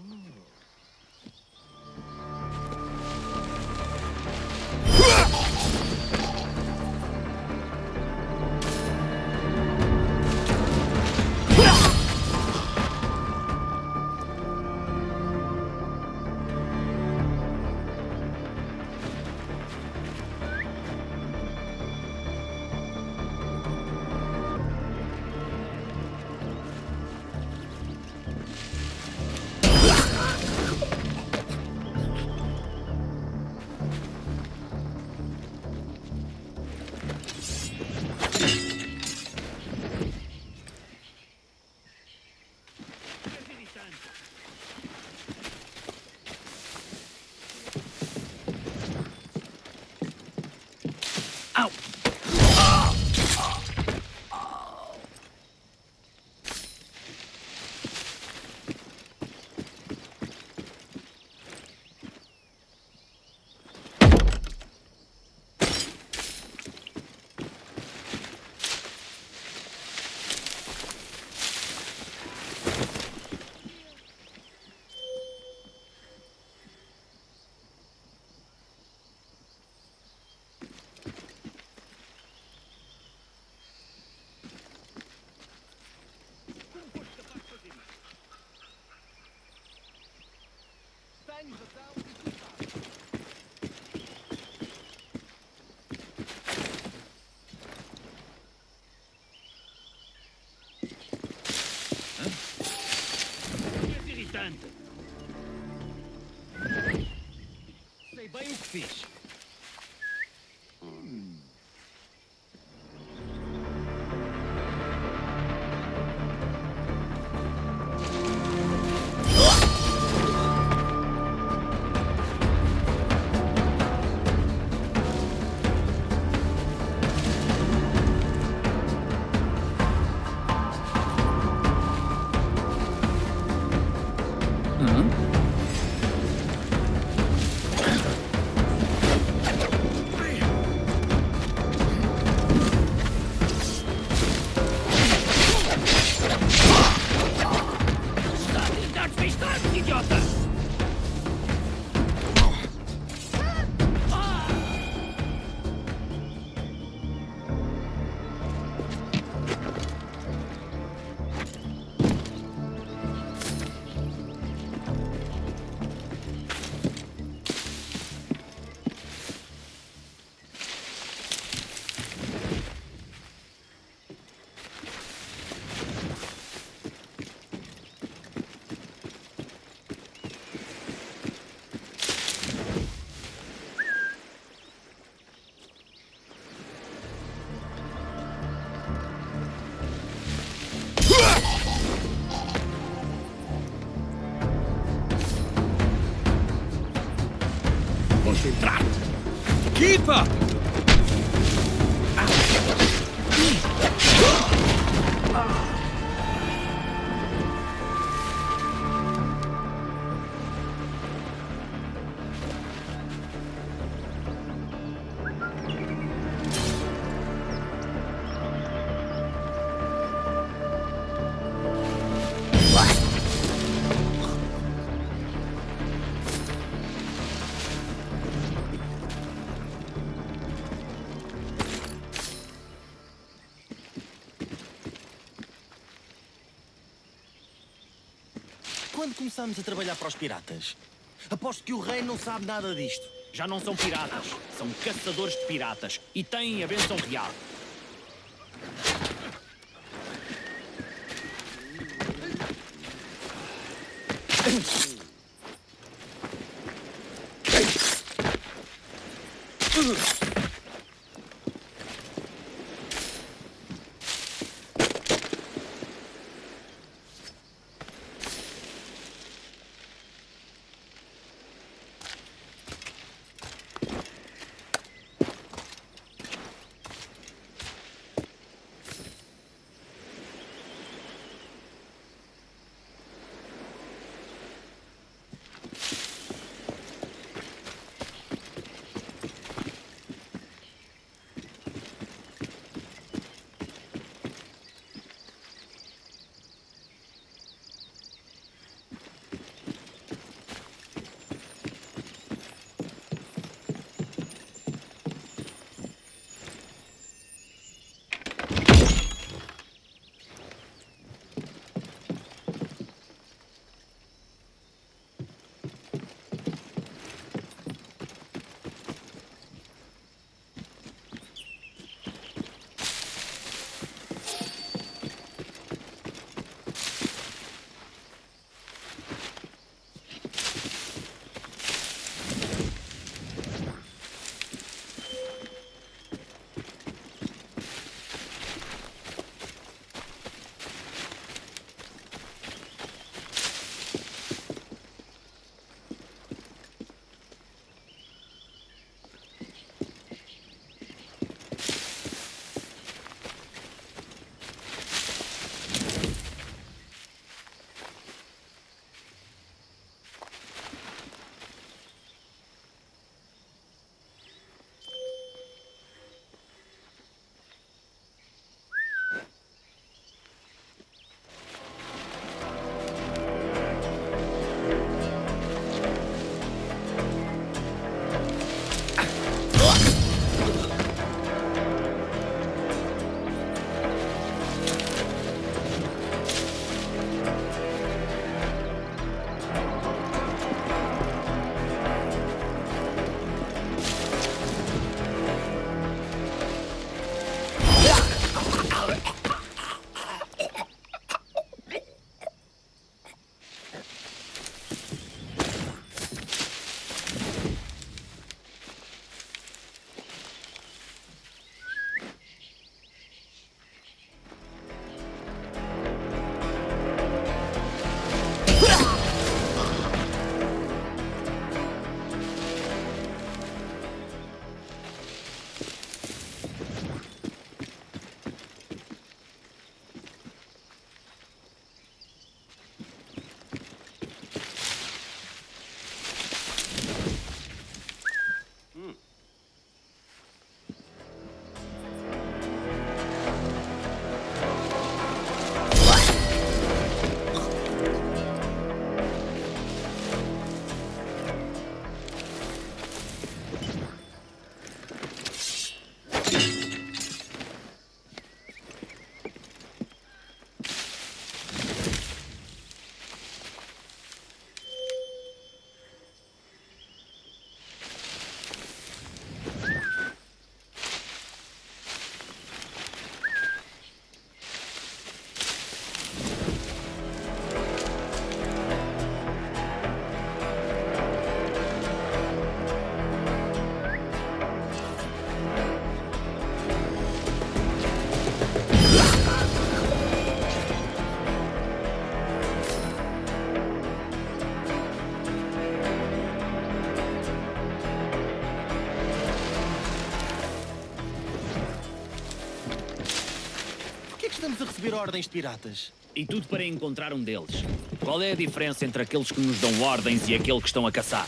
Sei bem o que fiz. Keep up! Quando começamos a trabalhar para os piratas? Aposto que o rei não sabe nada disto. Já não são piratas, são caçadores de piratas. E têm a benção real. que estamos a receber ordens de piratas? E tudo para encontrar um deles. Qual é a diferença entre aqueles que nos dão ordens e aqueles que estão a caçar?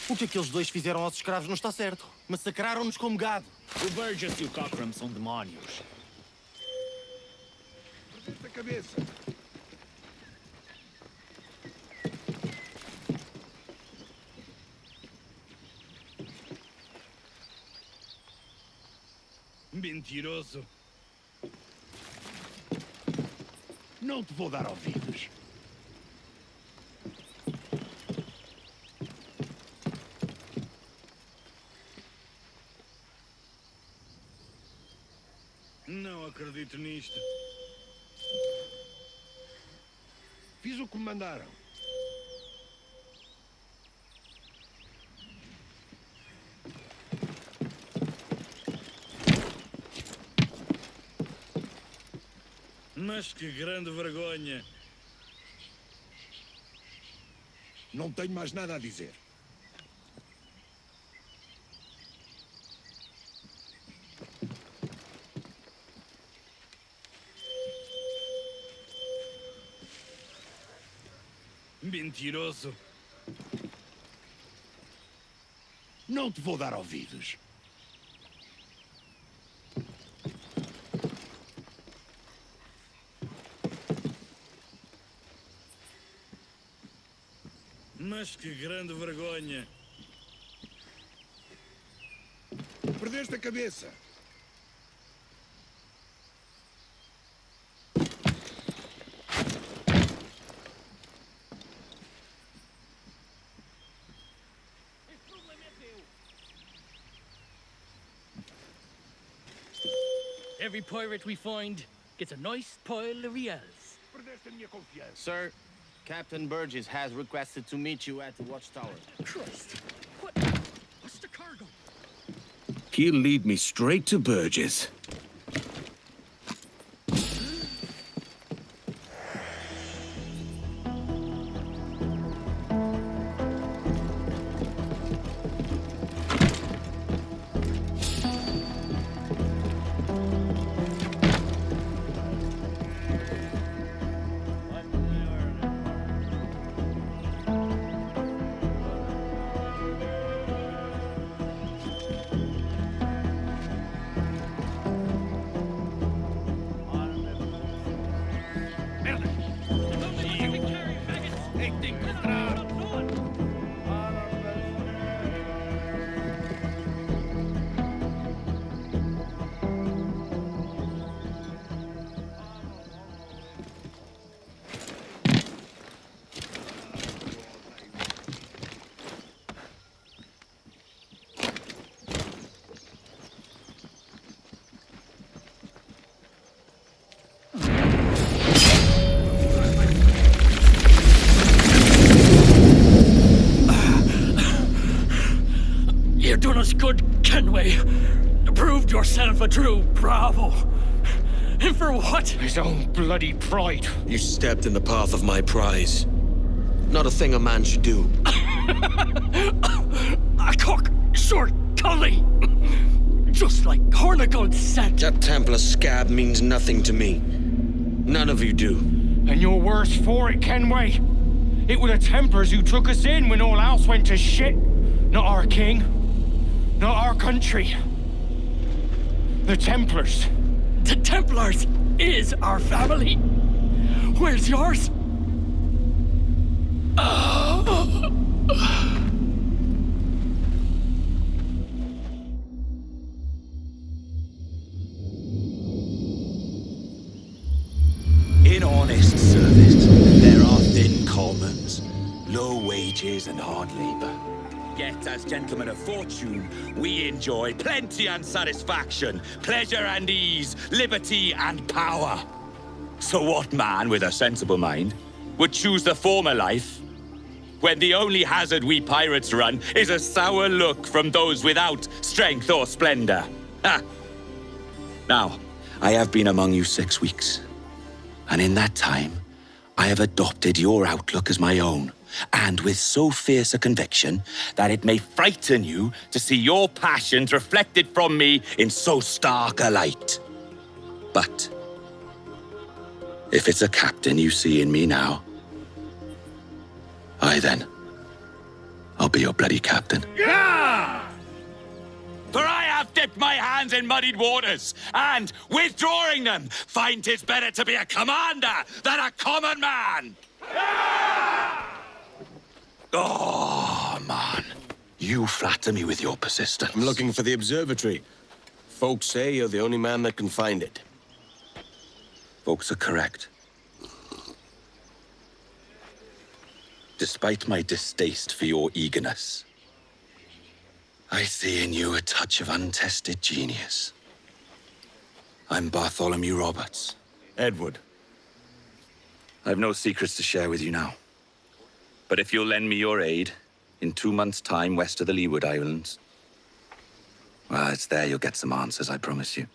O que aqueles dois fizeram aos escravos não está certo. Massacraram-nos como gado. O Burgess e o Cockram são demónios. Perdeste a cabeça. Mentiroso. Não te vou dar ouvidos. Não acredito nisto. Fiz o que me mandaram. Mas que grande vergonha. Não tenho mais nada a dizer. Mentiroso. Não te vou dar ouvidos. Mas que grande vergonha. Perdeste a cabeça. Every pirate we find gets a nice pile of reals. Perdeste a minha confiança. Sir, Captain Burgess has requested to meet you at the watchtower. Christ. What's the cargo? He'll lead me straight to Burgess. us good, Kenway. Proved yourself a true bravo. And for what? His own bloody pride. You stepped in the path of my prize. Not a thing a man should do. A cock short cully. Just like Hornigold said. That Templar scab means nothing to me. None of you do. And you're worse for it, Kenway. It were the Templars who took us in when all else went to shit. Not our king. Not our country. The Templars. The Templars is our family. Where's yours? In honest service, there are thin commons, low wages and hard labor. Yet, as gentlemen of fortune, we enjoy plenty and satisfaction, pleasure and ease, liberty and power. So what man with a sensible mind would choose the former life, when the only hazard we pirates run is a sour look from those without strength or splendor? Ha! Now, I have been among you 6 weeks. And in that time, I have adopted your outlook as my own, and with so fierce a conviction that it may frighten you to see your passions reflected from me in so stark a light. But if it's a captain you see in me now, aye then, I'll be your bloody captain. Yeah! For I have dipped my hands in muddied waters, and, withdrawing them, find 'tis better to be a commander than a common man! Oh, man. You flatter me with your persistence. I'm looking for the observatory. Folks say you're the only man that can find it. Folks are correct. Despite my distaste for your eagerness, I see in you a touch of untested genius. I'm Bartholomew Roberts. Edward. I've no secrets to share with you now. But if you'll lend me your aid, in 2 months' time west of the Leeward Islands, well, it's there you'll get some answers, I promise you.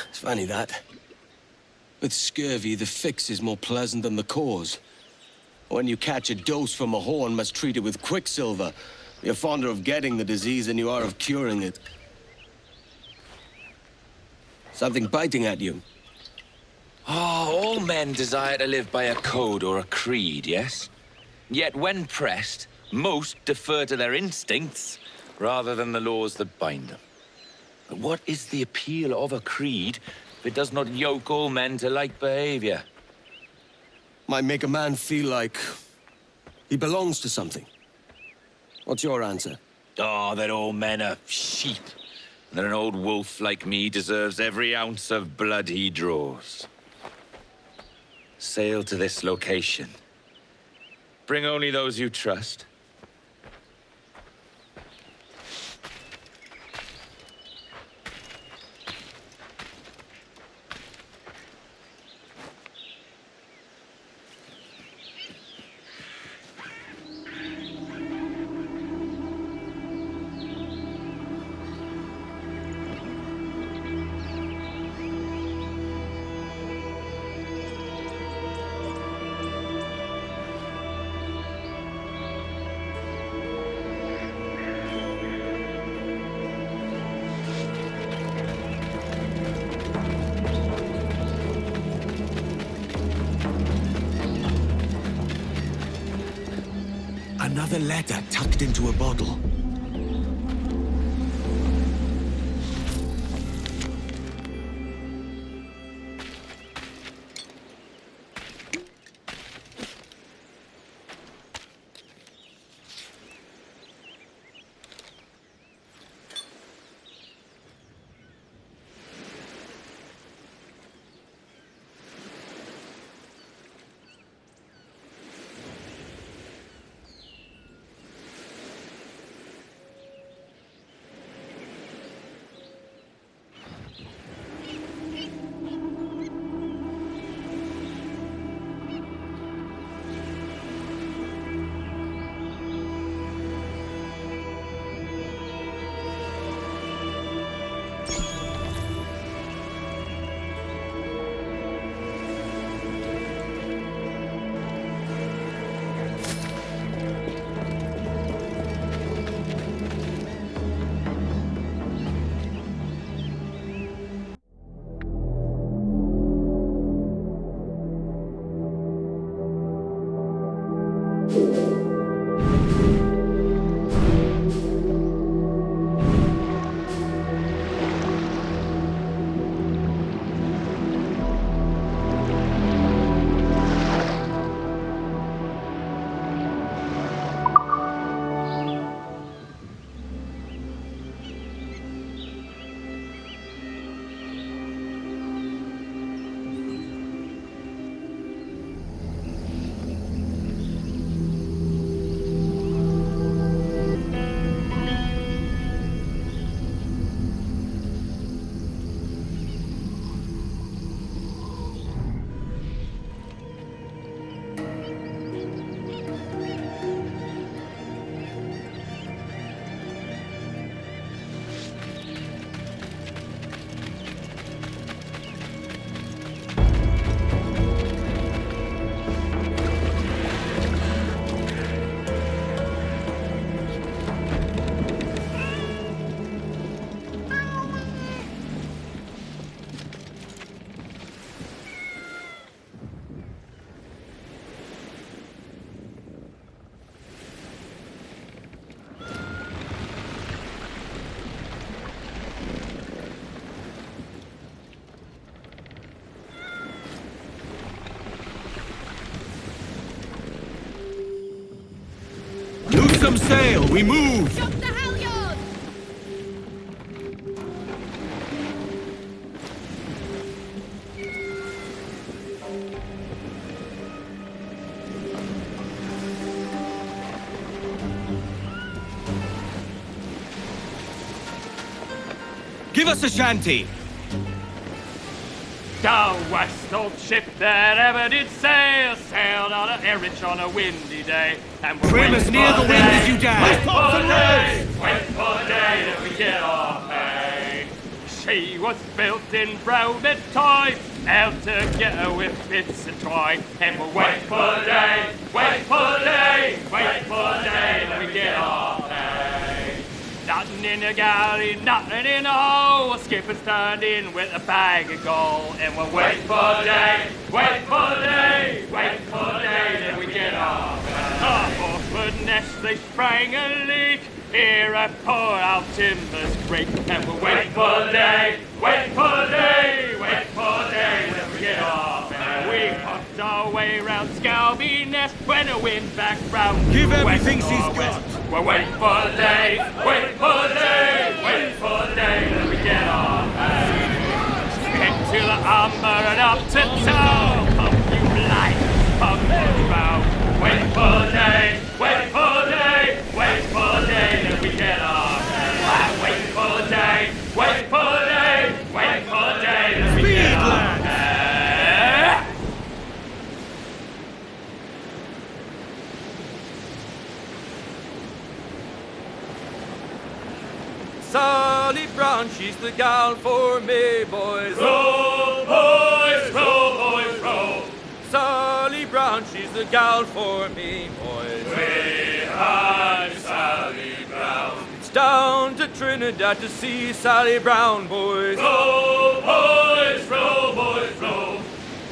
It's funny that. With scurvy, the fix is more pleasant than the cause. When you catch a dose from a horn, must treat it with quicksilver. You're fonder of getting the disease than you are of curing it. Something biting at you. Oh, all men desire to live by a code or a creed, yes? Yet when pressed, most defer to their instincts rather than the laws that bind them. But what is the appeal of a creed if it does not yoke all men to like behavior? Might make a man feel like he belongs to something. What's your answer? Oh, that all men are sheep, and that an old wolf like me deserves every ounce of blood he draws. Sail to this location. Bring only those you trust. Another letter tucked into a bottle. some sail! We move! Jump the halyard! Give us a shanty! Thou wast old ship that ever did sail, sailed on a Erich on a windy day. And we'll Trim wait as near for the wind as you dare. Wait for the day, wait for the day that we get our pay. She was built in browned toy, held together with bits of twine. And we'll wait for the day, wait for the day, wait for the day that we get our pay. Nothing in the galley, nothing in the hole. Skipper's turned in with a bag of gold. And we'll wait for the day, wait for the day, wait for the day that we get our pay. Our forward nest they sprang a leak. Here I pour out timbers creek. And we'll wait for the day, wait for the day, wait for the day that we get our pay. We popped our way round Scalby Nest when the wind back round. Give everything she's got! We're waiting for the day, wait for the day, wait for the day that we get our pay. Head to the armor and up to town. Pump you blind, pump you round. Wait for the day, wait for the day, wait for the day that we get our pay. Wait for the day, wait for the day, wait for the day that we get our pay. Sally Brown, she's the gal for me, boys. Row, boys, row, boys, row. Sally Brown, she's the gal for me, boys. Way high, Sally Brown. It's down to Trinidad to see Sally Brown, boys. Row, boys, row, boys, row.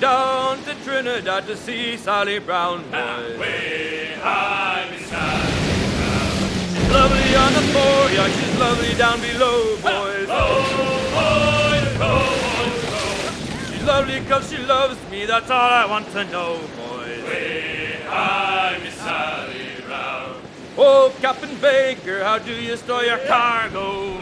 Down to Trinidad to see Sally Brown, boys. Way high, Sally. Lovely on the fore, yeah, she's lovely down below, boys. Boys, boys, She's lovely cause she loves me, that's all I want to know, boys. Way high, Miss Sally Brown. Oh, Captain Baker, how do you store your cargo?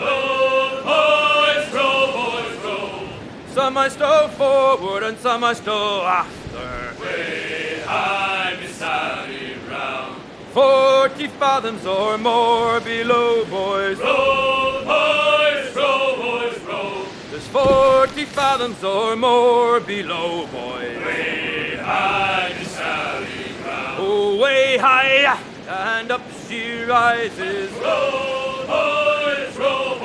Boys, row. Some I stow forward and some I stow after. Way high, Miss Sally Brown. 40 fathoms or more below, boys. Row, boys, row. There's 40 fathoms or more below, boys. Way high, Miss Sally Brown. Oh, way high, and up she rises. Row, boys, row.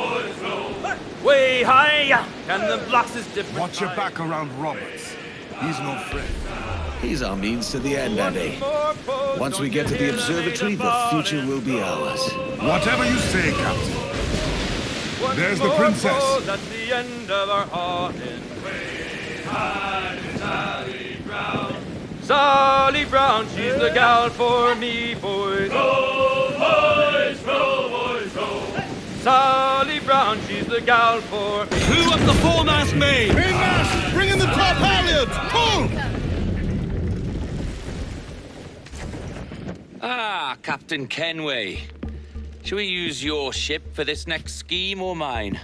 Way high, and the blocks is different. Watch your back around Roberts. He's no friend. He's our means to the end, Andy. Once we get to the observatory, the future will be ours. Whatever you say, Captain. There's the princess. That's the end of our haunting. Sally Brown, she's the gal for me, boys. Row, boys, row. Sally Brown, she's the gal for me. Clew up the foremast main! Mainmast! Bring in the top halyards! Pull! Ah, Captain Kenway. Shall we use your ship for this next scheme or mine?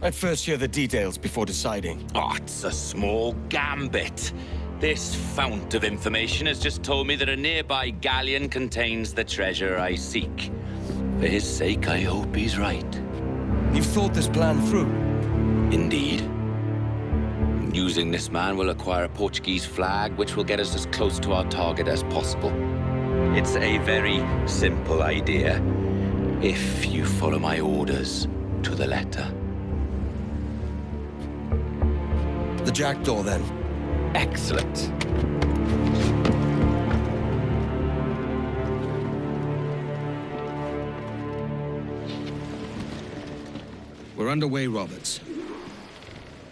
I'd first hear the details before deciding. Oh, it's a small gambit. This fount of information has just told me that a nearby galleon contains the treasure I seek. For his sake, I hope he's right. You've thought this plan through? Indeed. Using this man, we'll acquire a Portuguese flag, which will get us as close to our target as possible. It's a very simple idea, if you follow my orders to the letter. The jackdaw, then. Excellent. We're underway, Roberts.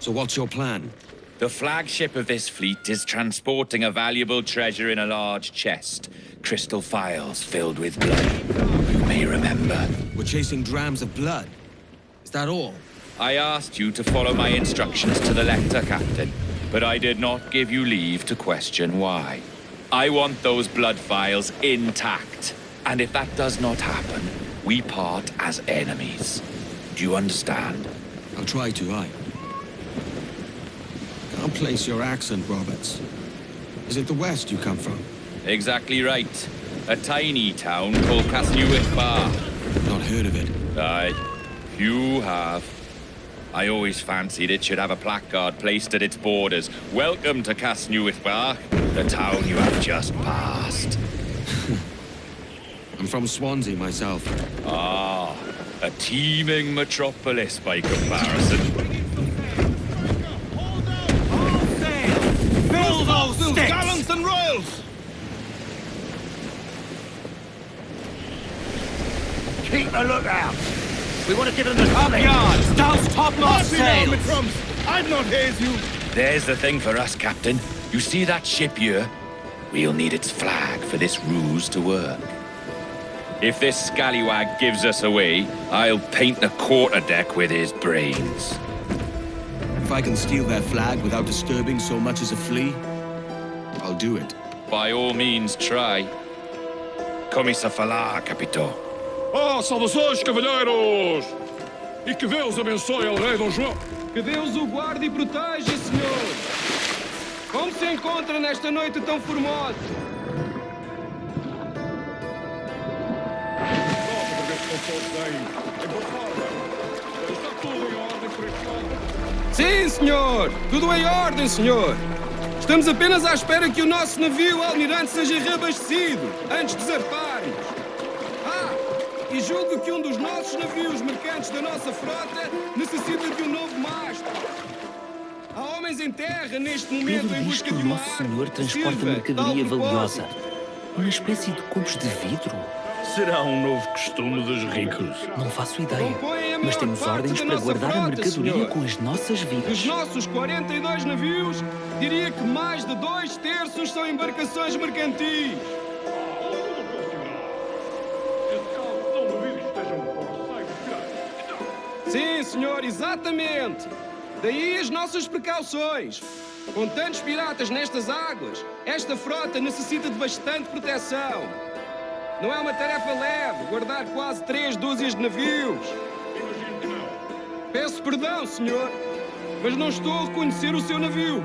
So what's your plan? The flagship of this fleet is transporting a valuable treasure in a large chest. Crystal phials filled with blood. You may remember. We're chasing drams of blood. Is that all? I asked you to follow my instructions to the letter, Captain, but I did not give you leave to question why. I want those blood phials intact. And if that does not happen, we part as enemies. Do you understand? I'll try to, aye. Can't place your accent, Roberts. Is it the west you come from? Exactly right. A tiny town called Bar. Not heard of it. Aye, few have. I always fancied it should have a placard placed at its borders. Welcome to Bar, the town you have just passed. I'm from Swansea myself. Ah, a teeming metropolis by comparison. Fill those sticks! Gallants and royals! Keep a lookout. We want to give them the Up yards! Douse topmast Martin, sails! crumbs! I'd not haze you! There's the thing for us, Captain. You see that ship here? We'll need its flag for this ruse to work. If this scallywag gives us away, I'll paint the quarterdeck with his brains. If I can steal their flag without disturbing so much as a flea, I'll do it. By all means, try. Come-se falar, capitão. Saudações, cavalheiros! E que Deus abençoe ao rei Dom João. Que Deus o guarde e proteja, senhor. Como se encontra nesta noite tão formosa? Sim, senhor! Tudo em ordem, senhor! Estamos apenas à espera que o nosso navio almirante seja reabastecido, antes de zarparmos. E julgo que dos nossos navios mercantes da nossa frota necessita de novo mastro. Há homens em terra neste momento em busca de uma Nosso Senhor transporta mercadoria valiosa. Uma espécie de cubos de vidro. Será novo costume dos ricos? Não faço ideia, mas temos ordens para guardar a mercadoria com as nossas vidas. Dos nossos 42 navios, diria que mais de 2/3 são embarcações mercantis. Sim, senhor, exatamente. Daí as nossas precauções. Com tantos piratas nestas águas, esta frota necessita de bastante proteção. Não é uma tarefa leve guardar quase 3 dúzias de navios. Peço perdão, senhor, mas não estou a reconhecer o seu navio.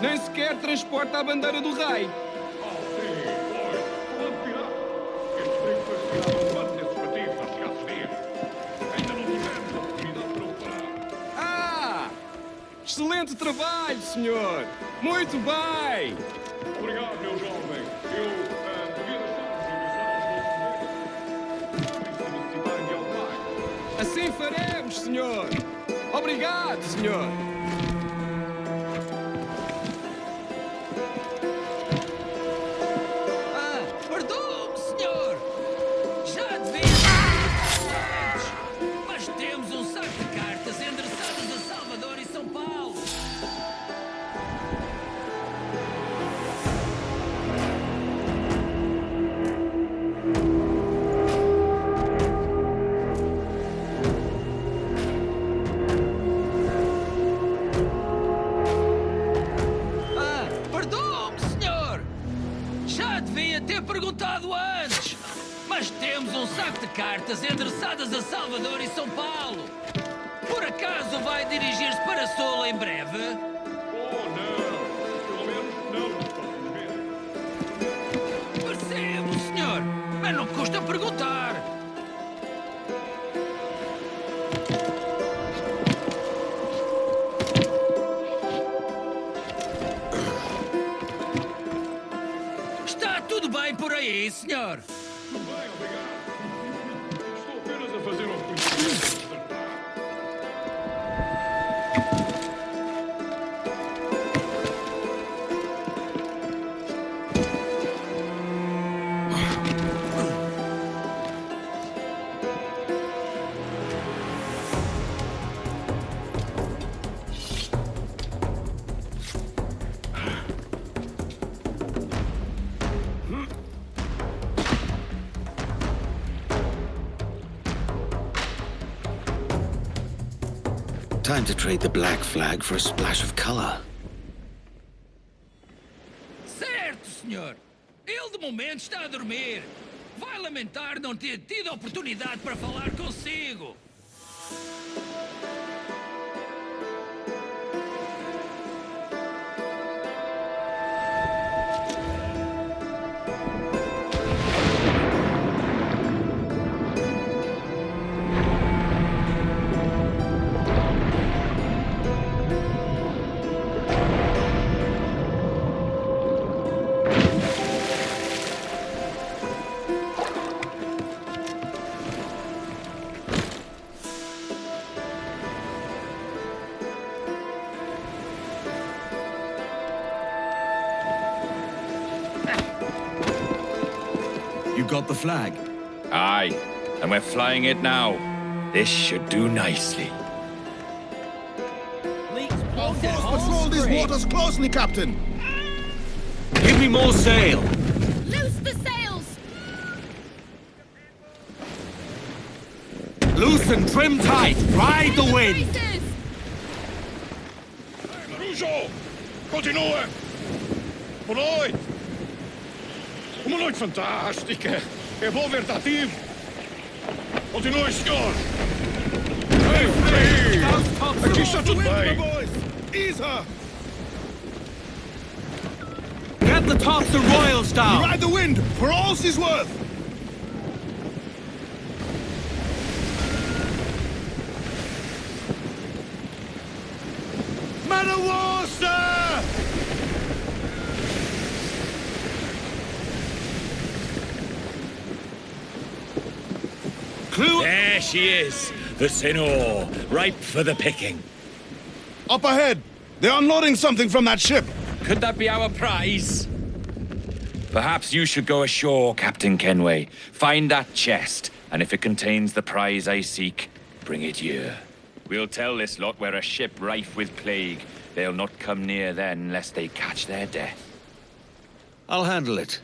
Nem sequer transporta a bandeira do rei. Excelente trabalho, senhor! Muito bem! Obrigado, meu jovem. Eu devia deixar Assim faremos, senhor! Obrigado, senhor! Perdão-me, senhor! Já devia... Mas temos um saco de cartas endereçadas a Salvador e São Paulo. Perdão-me, senhor! Já devia ter perguntado antes! Mas temos um saco de cartas endereçadas a Salvador e São Paulo. Por acaso vai dirigir-se para Sul em breve? Oh, não. Pelo menos não nos próximos meses. Percebo, senhor. Mas não custa perguntar. Está tudo bem por aí, senhor? Tudo bem, obrigado. Estou apenas a fazer um reconhecimento. Time to trade the black flag for a splash of color. Certo, senhor. Ele de momento está a dormir. Vai lamentar não ter tido a oportunidade para falar consigo. Got the flag? Aye, and we're flying it now. This should do nicely. Our force patrol these waters closely, Captain. Give me more sail. Loose the sails! Loose and trim tight. Ride the wind. Marujo! Continua! Vooruit! Uma noite fantástica. É bom ver-te ativo. Continue, senhor. Ei, ei! Aqui está tudo bem. Ease her. Get the tops and royals down. Ride the wind for all she's worth. Man of war, sir! There she is, the Sinor, ripe for the picking. Up ahead, they're unloading something from that ship. Could that be our prize? Perhaps you should go ashore, Captain Kenway. Find that chest, and if it contains the prize I seek, bring it here. We'll tell this lot we're a ship rife with plague. They'll not come near then, lest they catch their death. I'll handle it.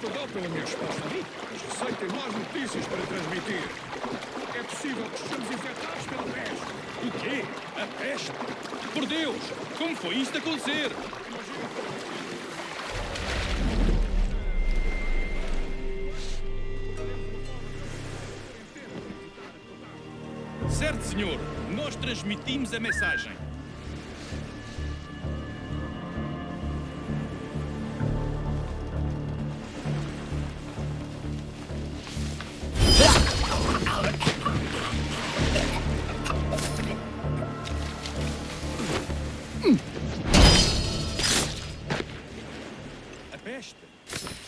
Perdão pela minha resposta, mas sei que tem mais notícias para transmitir. É possível que estejamos infectados pela peste. O quê? A peste? Por Deus! Como foi isto acontecer? Certo, senhor. Nós transmitimos a mensagem. A peste?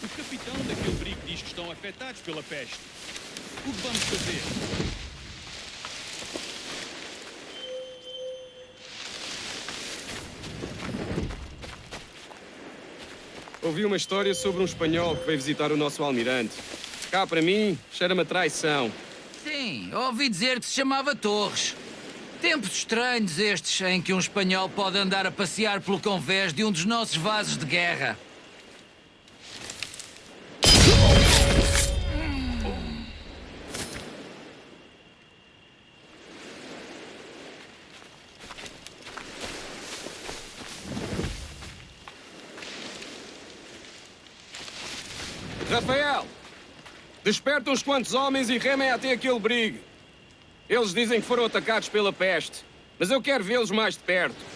O capitão daquele brigo diz que estão afetados pela peste. O que vamos fazer? Ouvi uma história sobre um espanhol que veio visitar o nosso almirante. Cá, para mim, cheira-me a traição. Sim, ouvi dizer que se chamava Torres. Tempos estranhos estes em que um espanhol pode andar a passear pelo convés de um dos nossos vasos de guerra. Rafael, desperta uns quantos homens e remem até aquele brigue. Eles dizem que foram atacados pela peste, mas eu quero vê-los mais de perto.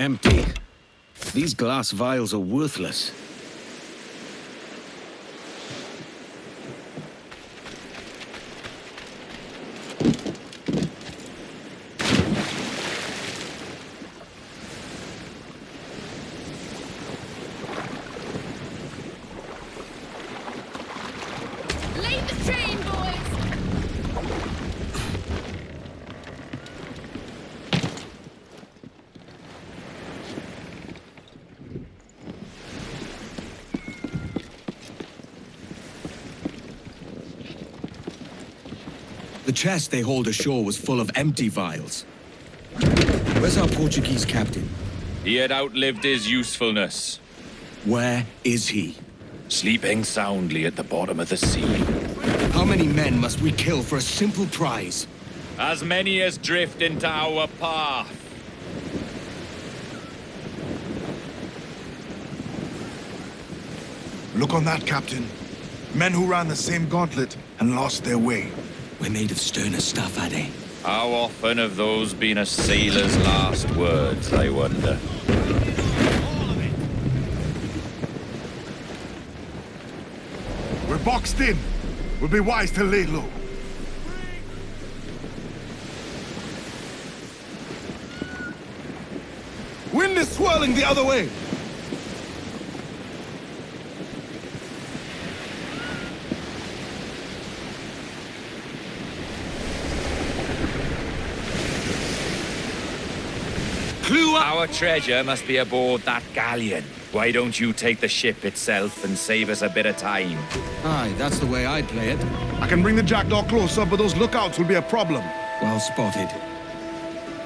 empty. These glass vials are worthless. Leave the train, boys! The chest they hauled ashore was full of empty vials. Where's our Portuguese captain? He had outlived his usefulness. Where is he? Sleeping soundly at the bottom of the sea. How many men must we kill for a simple prize? As many as drift into our path. Look on that, Captain. Men who ran the same gauntlet and lost their way. We're made of sterner stuff, are they? How often have those been a sailor's last words, I wonder? We're boxed in. We'll be wise to lay low. Wind is swirling the other way. Our treasure must be aboard that galleon. Why don't you take the ship itself and save us a bit of time? Aye, that's the way I'd play it. I can bring the jackdaw closer, but those lookouts will be a problem. Well spotted.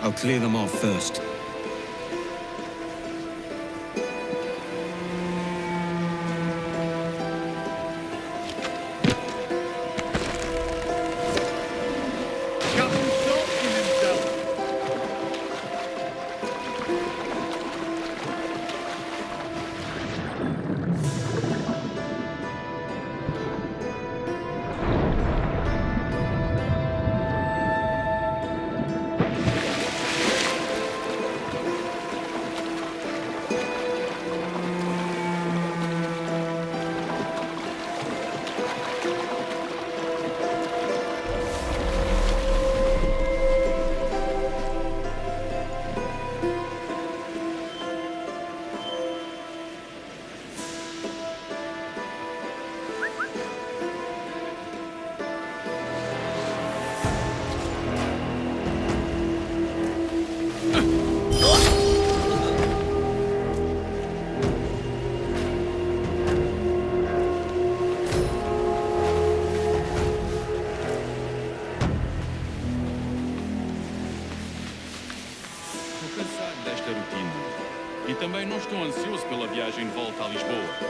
I'll clear them off first. Também não estou ansioso pela viagem de volta a Lisboa.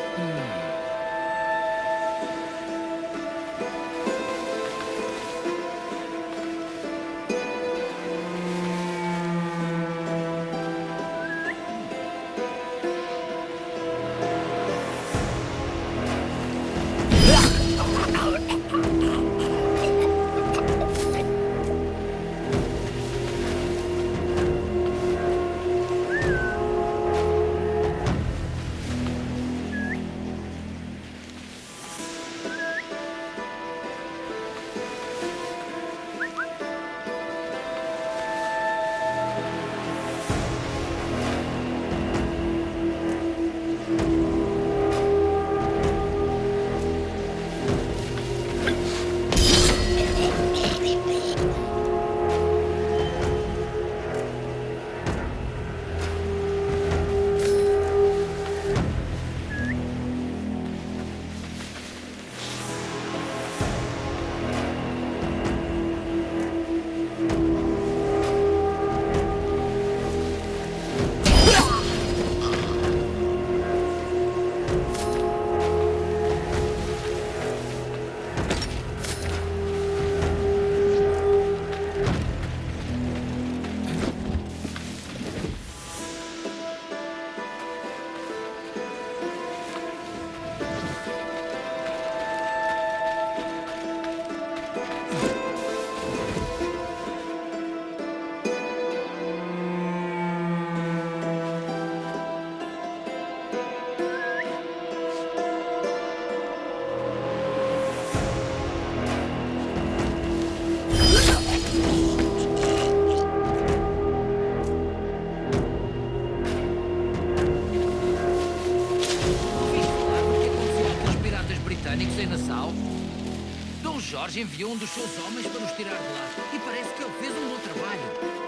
britânicos em Nassau. Dom Jorge enviou dos seus homens para nos tirar de lá. E parece que ele fez bom trabalho.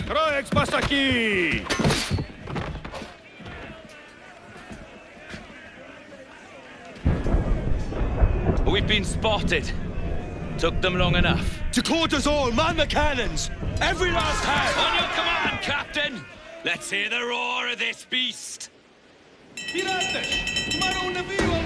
Проект спасаки! We've been spotted. Took them long enough. To quarters all, man the cannons! Every last hand! On your command, Captain! Let's hear the roar of this beast! Piratas! Tomaram um navio,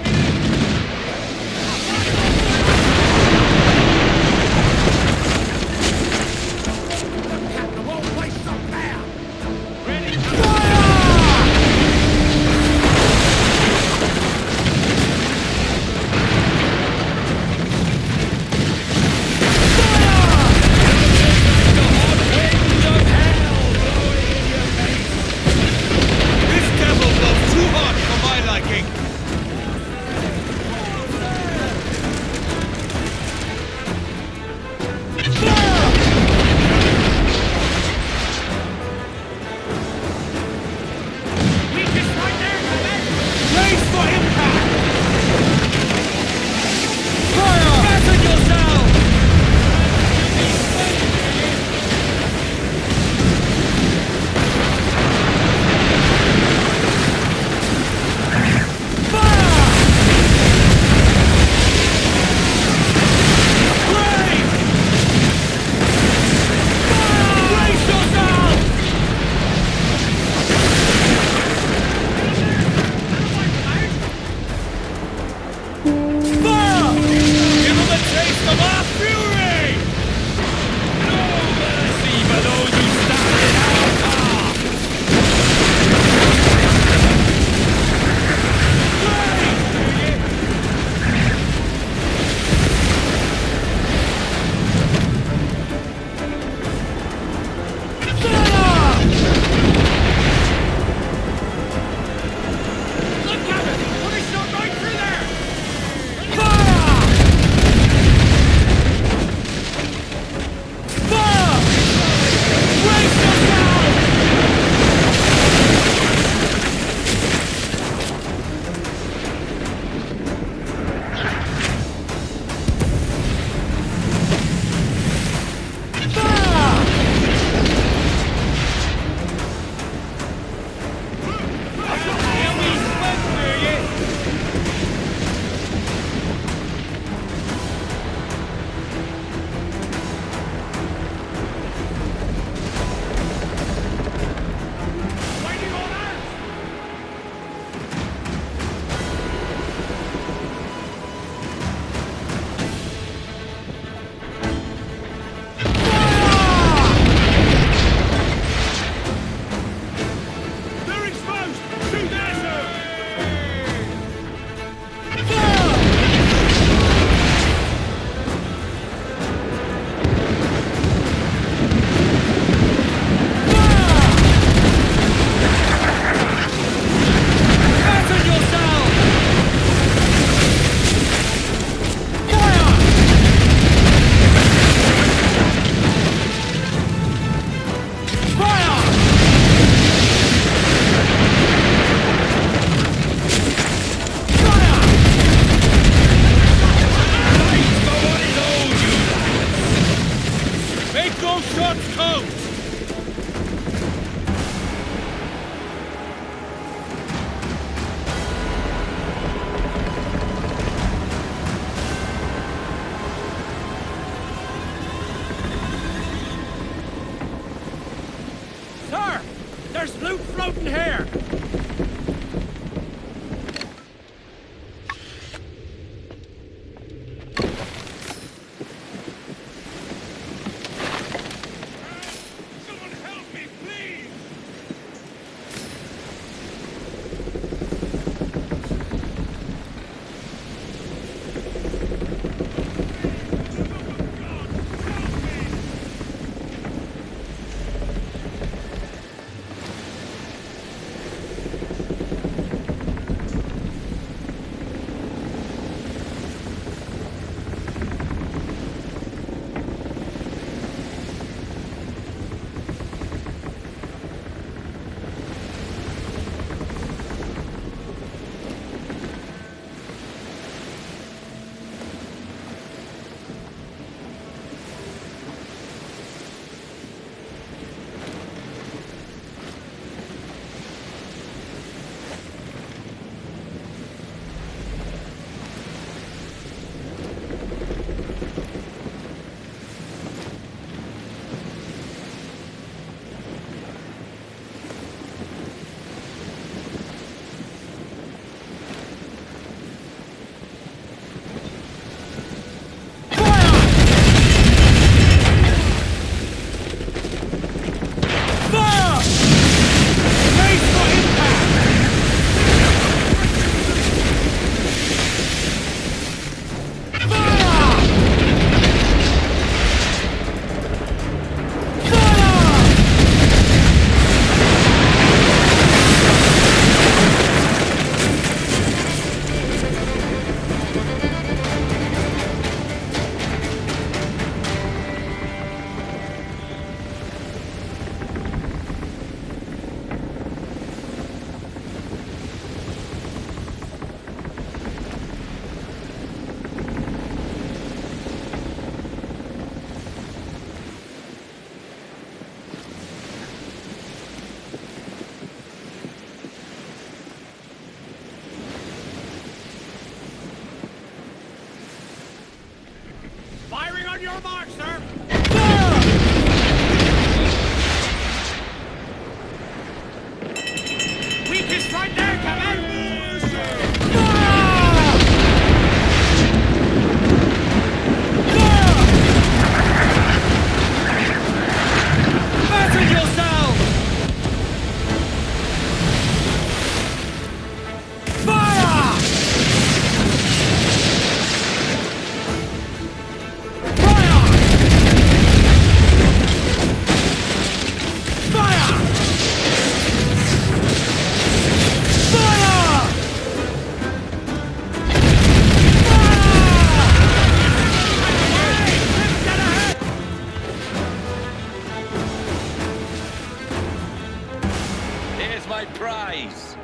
my prize.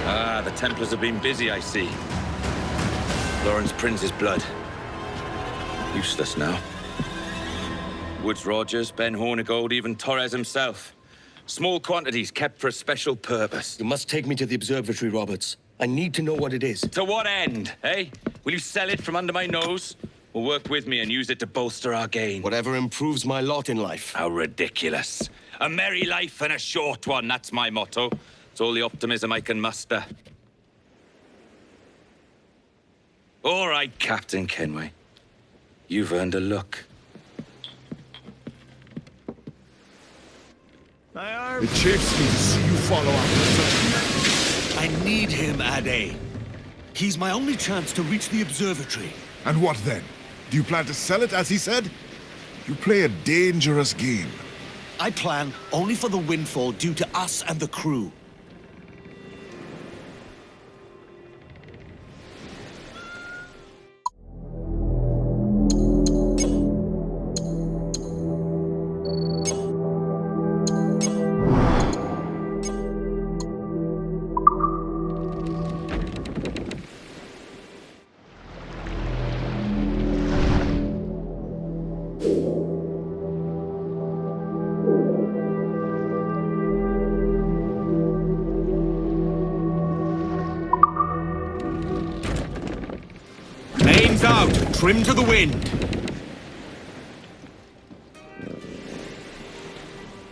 Ah, the Templars have been busy, I see. Lawrence Prince's blood. Useless now. Woods Rogers, Ben Hornigold, even Torres himself. Small quantities kept for a special purpose. You must take me to the observatory, Roberts. I need to know what it is. To what end, eh? Will you sell it from under my nose? Or work with me and use it to bolster our gain? Whatever improves my lot in life. How ridiculous. A merry life and a short one, that's my motto. It's all the optimism I can muster. All right, Captain Kenway. You've earned a look. It chafes me to see you follow after such a man. I need him, Ade. He's my only chance to reach the observatory. And what then? Do you plan to sell it, as he said? You play a dangerous game. I plan only for the windfall due to us and the crew. Mains out, trim to the wind.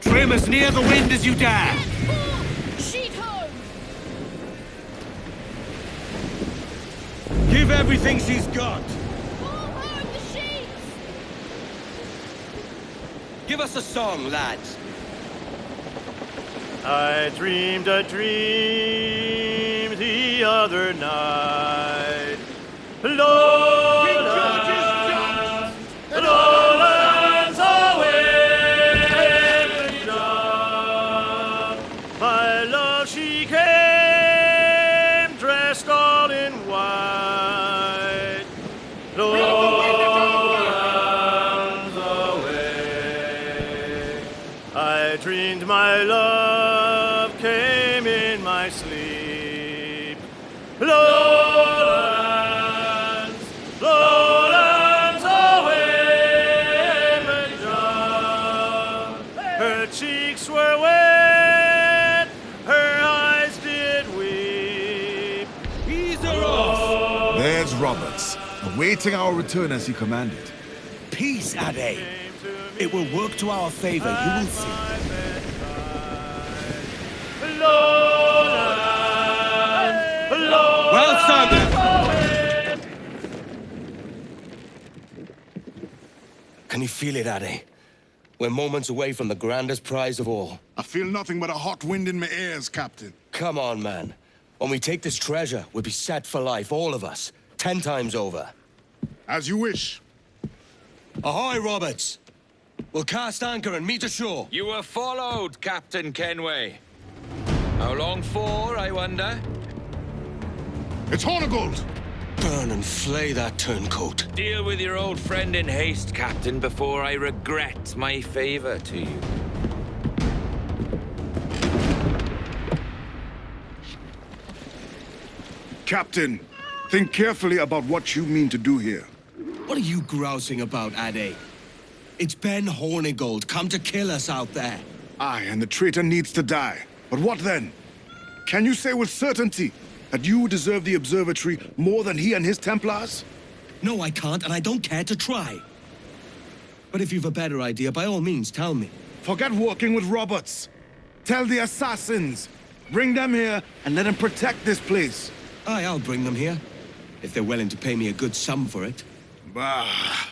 Trim as near the wind as you dare. Sheet home! Give everything she's got. The sheets! Give us a song, lads. I dreamed a dream the other night. Lowlands, lowlands away down. My love, she came dressed all in white. Lowlands away. I dreamed my love came in my sleep. Lowlands, lowlands away, down. Her cheeks were wet, her eyes did weep. Ease her off. There's Roberts, awaiting our return as he commanded. Peace, Ade. It will work to our favor, you will see. Well sung. Can you feel it, Ade? We're moments away from the grandest prize of all. I feel nothing but a hot wind in my ears, Captain. Come on, man. When we take this treasure, we'll be set for life, all of us. 10 times over. As you wish. Ahoy, Roberts! We'll cast anchor and meet ashore. You were followed, Captain Kenway. How long for, I wonder? It's Hornigold! Burn and flay that turncoat. Deal with your old friend in haste, Captain, before I regret my favor to you. Captain, think carefully about what you mean to do here. What are you grousing about, Ade? It's Ben Hornigold, come to kill us out there. Aye, and the traitor needs to die. But what then? Can you say with certainty that you deserve the observatory more than he and his Templars? No, I can't, and I don't care to try. But if you've a better idea, by all means, tell me. Forget working with Roberts. Tell the assassins. Bring them here and let them protect this place. Aye, I'll bring them here. If they're willing to pay me a good sum for it. Bah.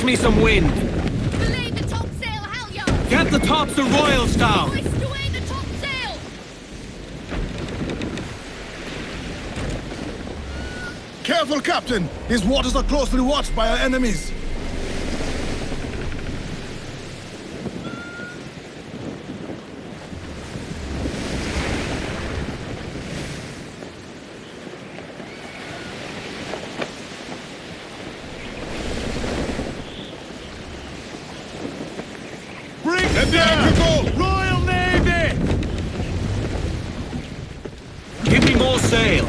Fetch me some wind. Belay the topsail halyards! Get the tops of royals down. Hoist away the topsail! Careful, Captain! These waters are closely watched by our enemies. Royal Navy! Give me more sail.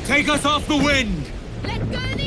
Take us off the wind! Let go